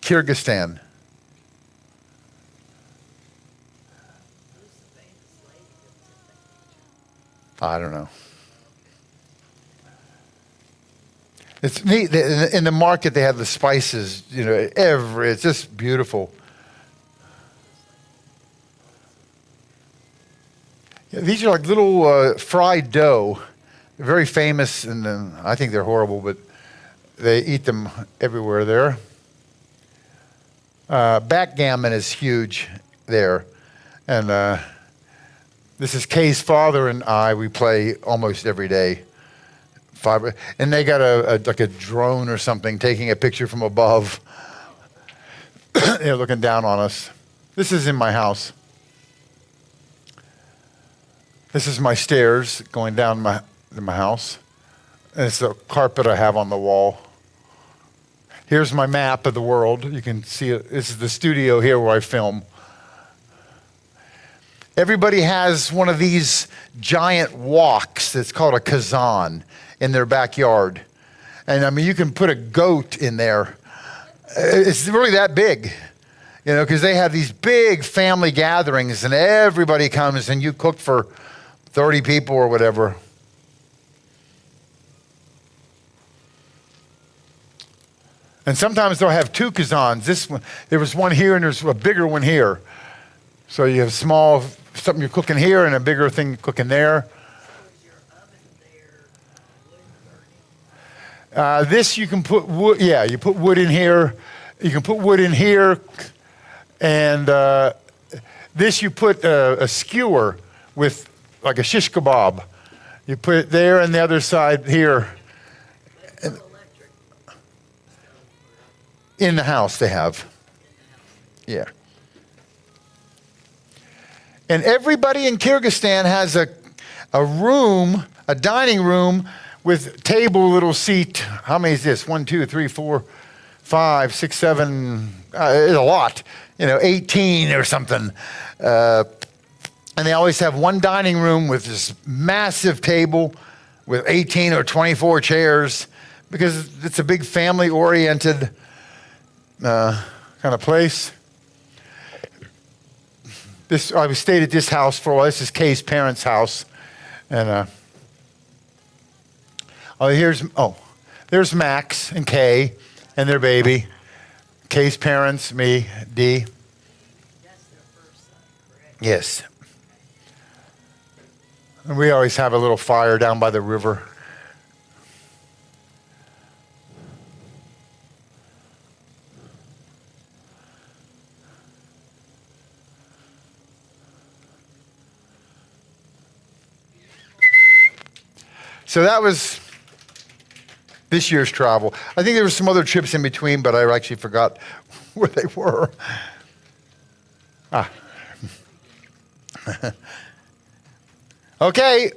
Kyrgyzstan. I don't know. It's neat. In the market, they have the spices, you know, it's just beautiful. Yeah, these are like little fried dough. They're very famous, and I think they're horrible, but they eat them everywhere there. Backgammon is huge there. And this is Kay's father and I. We play almost every day. And they got like a drone or something taking a picture from above. They're looking down on us. This is in my house. This is my stairs going down to my house. And it's the carpet I have on the wall. Here's my map of the world. You can see it. This is the studio here where I film. Everybody has one of these giant woks that's called a kazan in their backyard. And I mean, you can put a goat in there. It's really that big, you know, because they have these big family gatherings and everybody comes and you cook for 30 people or whatever. And sometimes they'll have two kazans. This one, there was one here and there's a bigger one here. So you have small, something you're cooking here and a bigger thing cooking there. This you can put wood, yeah, you put wood in here. You can put wood in here. And this you put a skewer with like a shish kebab. You put it there and the other side here. In the house they have. Yeah. And everybody in Kyrgyzstan has a room, a dining room with table, little seat. How many is this? 1, 2, 3, 4, 5, 6, 7. It's a lot. 18 or something. And they always have one dining room with this massive table with 18 or 24 chairs because it's a big family-oriented kind of place. I stayed at this house for a while. This is Kay's parents' house. And there's Max and Kay and their baby. Kay's parents, me, Dee. That's their first son, correct? Yes. And we always have a little fire down by the river. So that was this year's travel. I think there were some other trips in between, but I actually forgot where they were. Okay,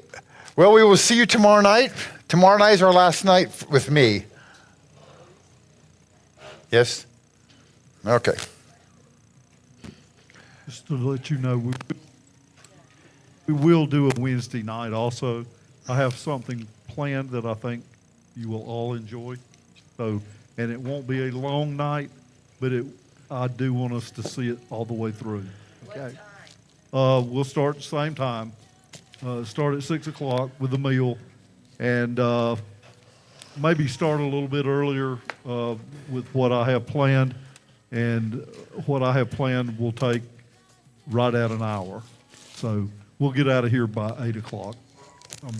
well, we will see you tomorrow night. Tomorrow night is our last night with me. Yes? Okay. Just to let you know, we will do a Wednesday night also. I have something planned that I think you will all enjoy. So, and it won't be a long night, but I do want us to see it all the way through. Okay. We'll start at the same time. Start at 6 o'clock with the meal, and maybe start a little bit earlier with what I have planned. And what I have planned will take right at an hour. So we'll get out of here by 8 o'clock. I'm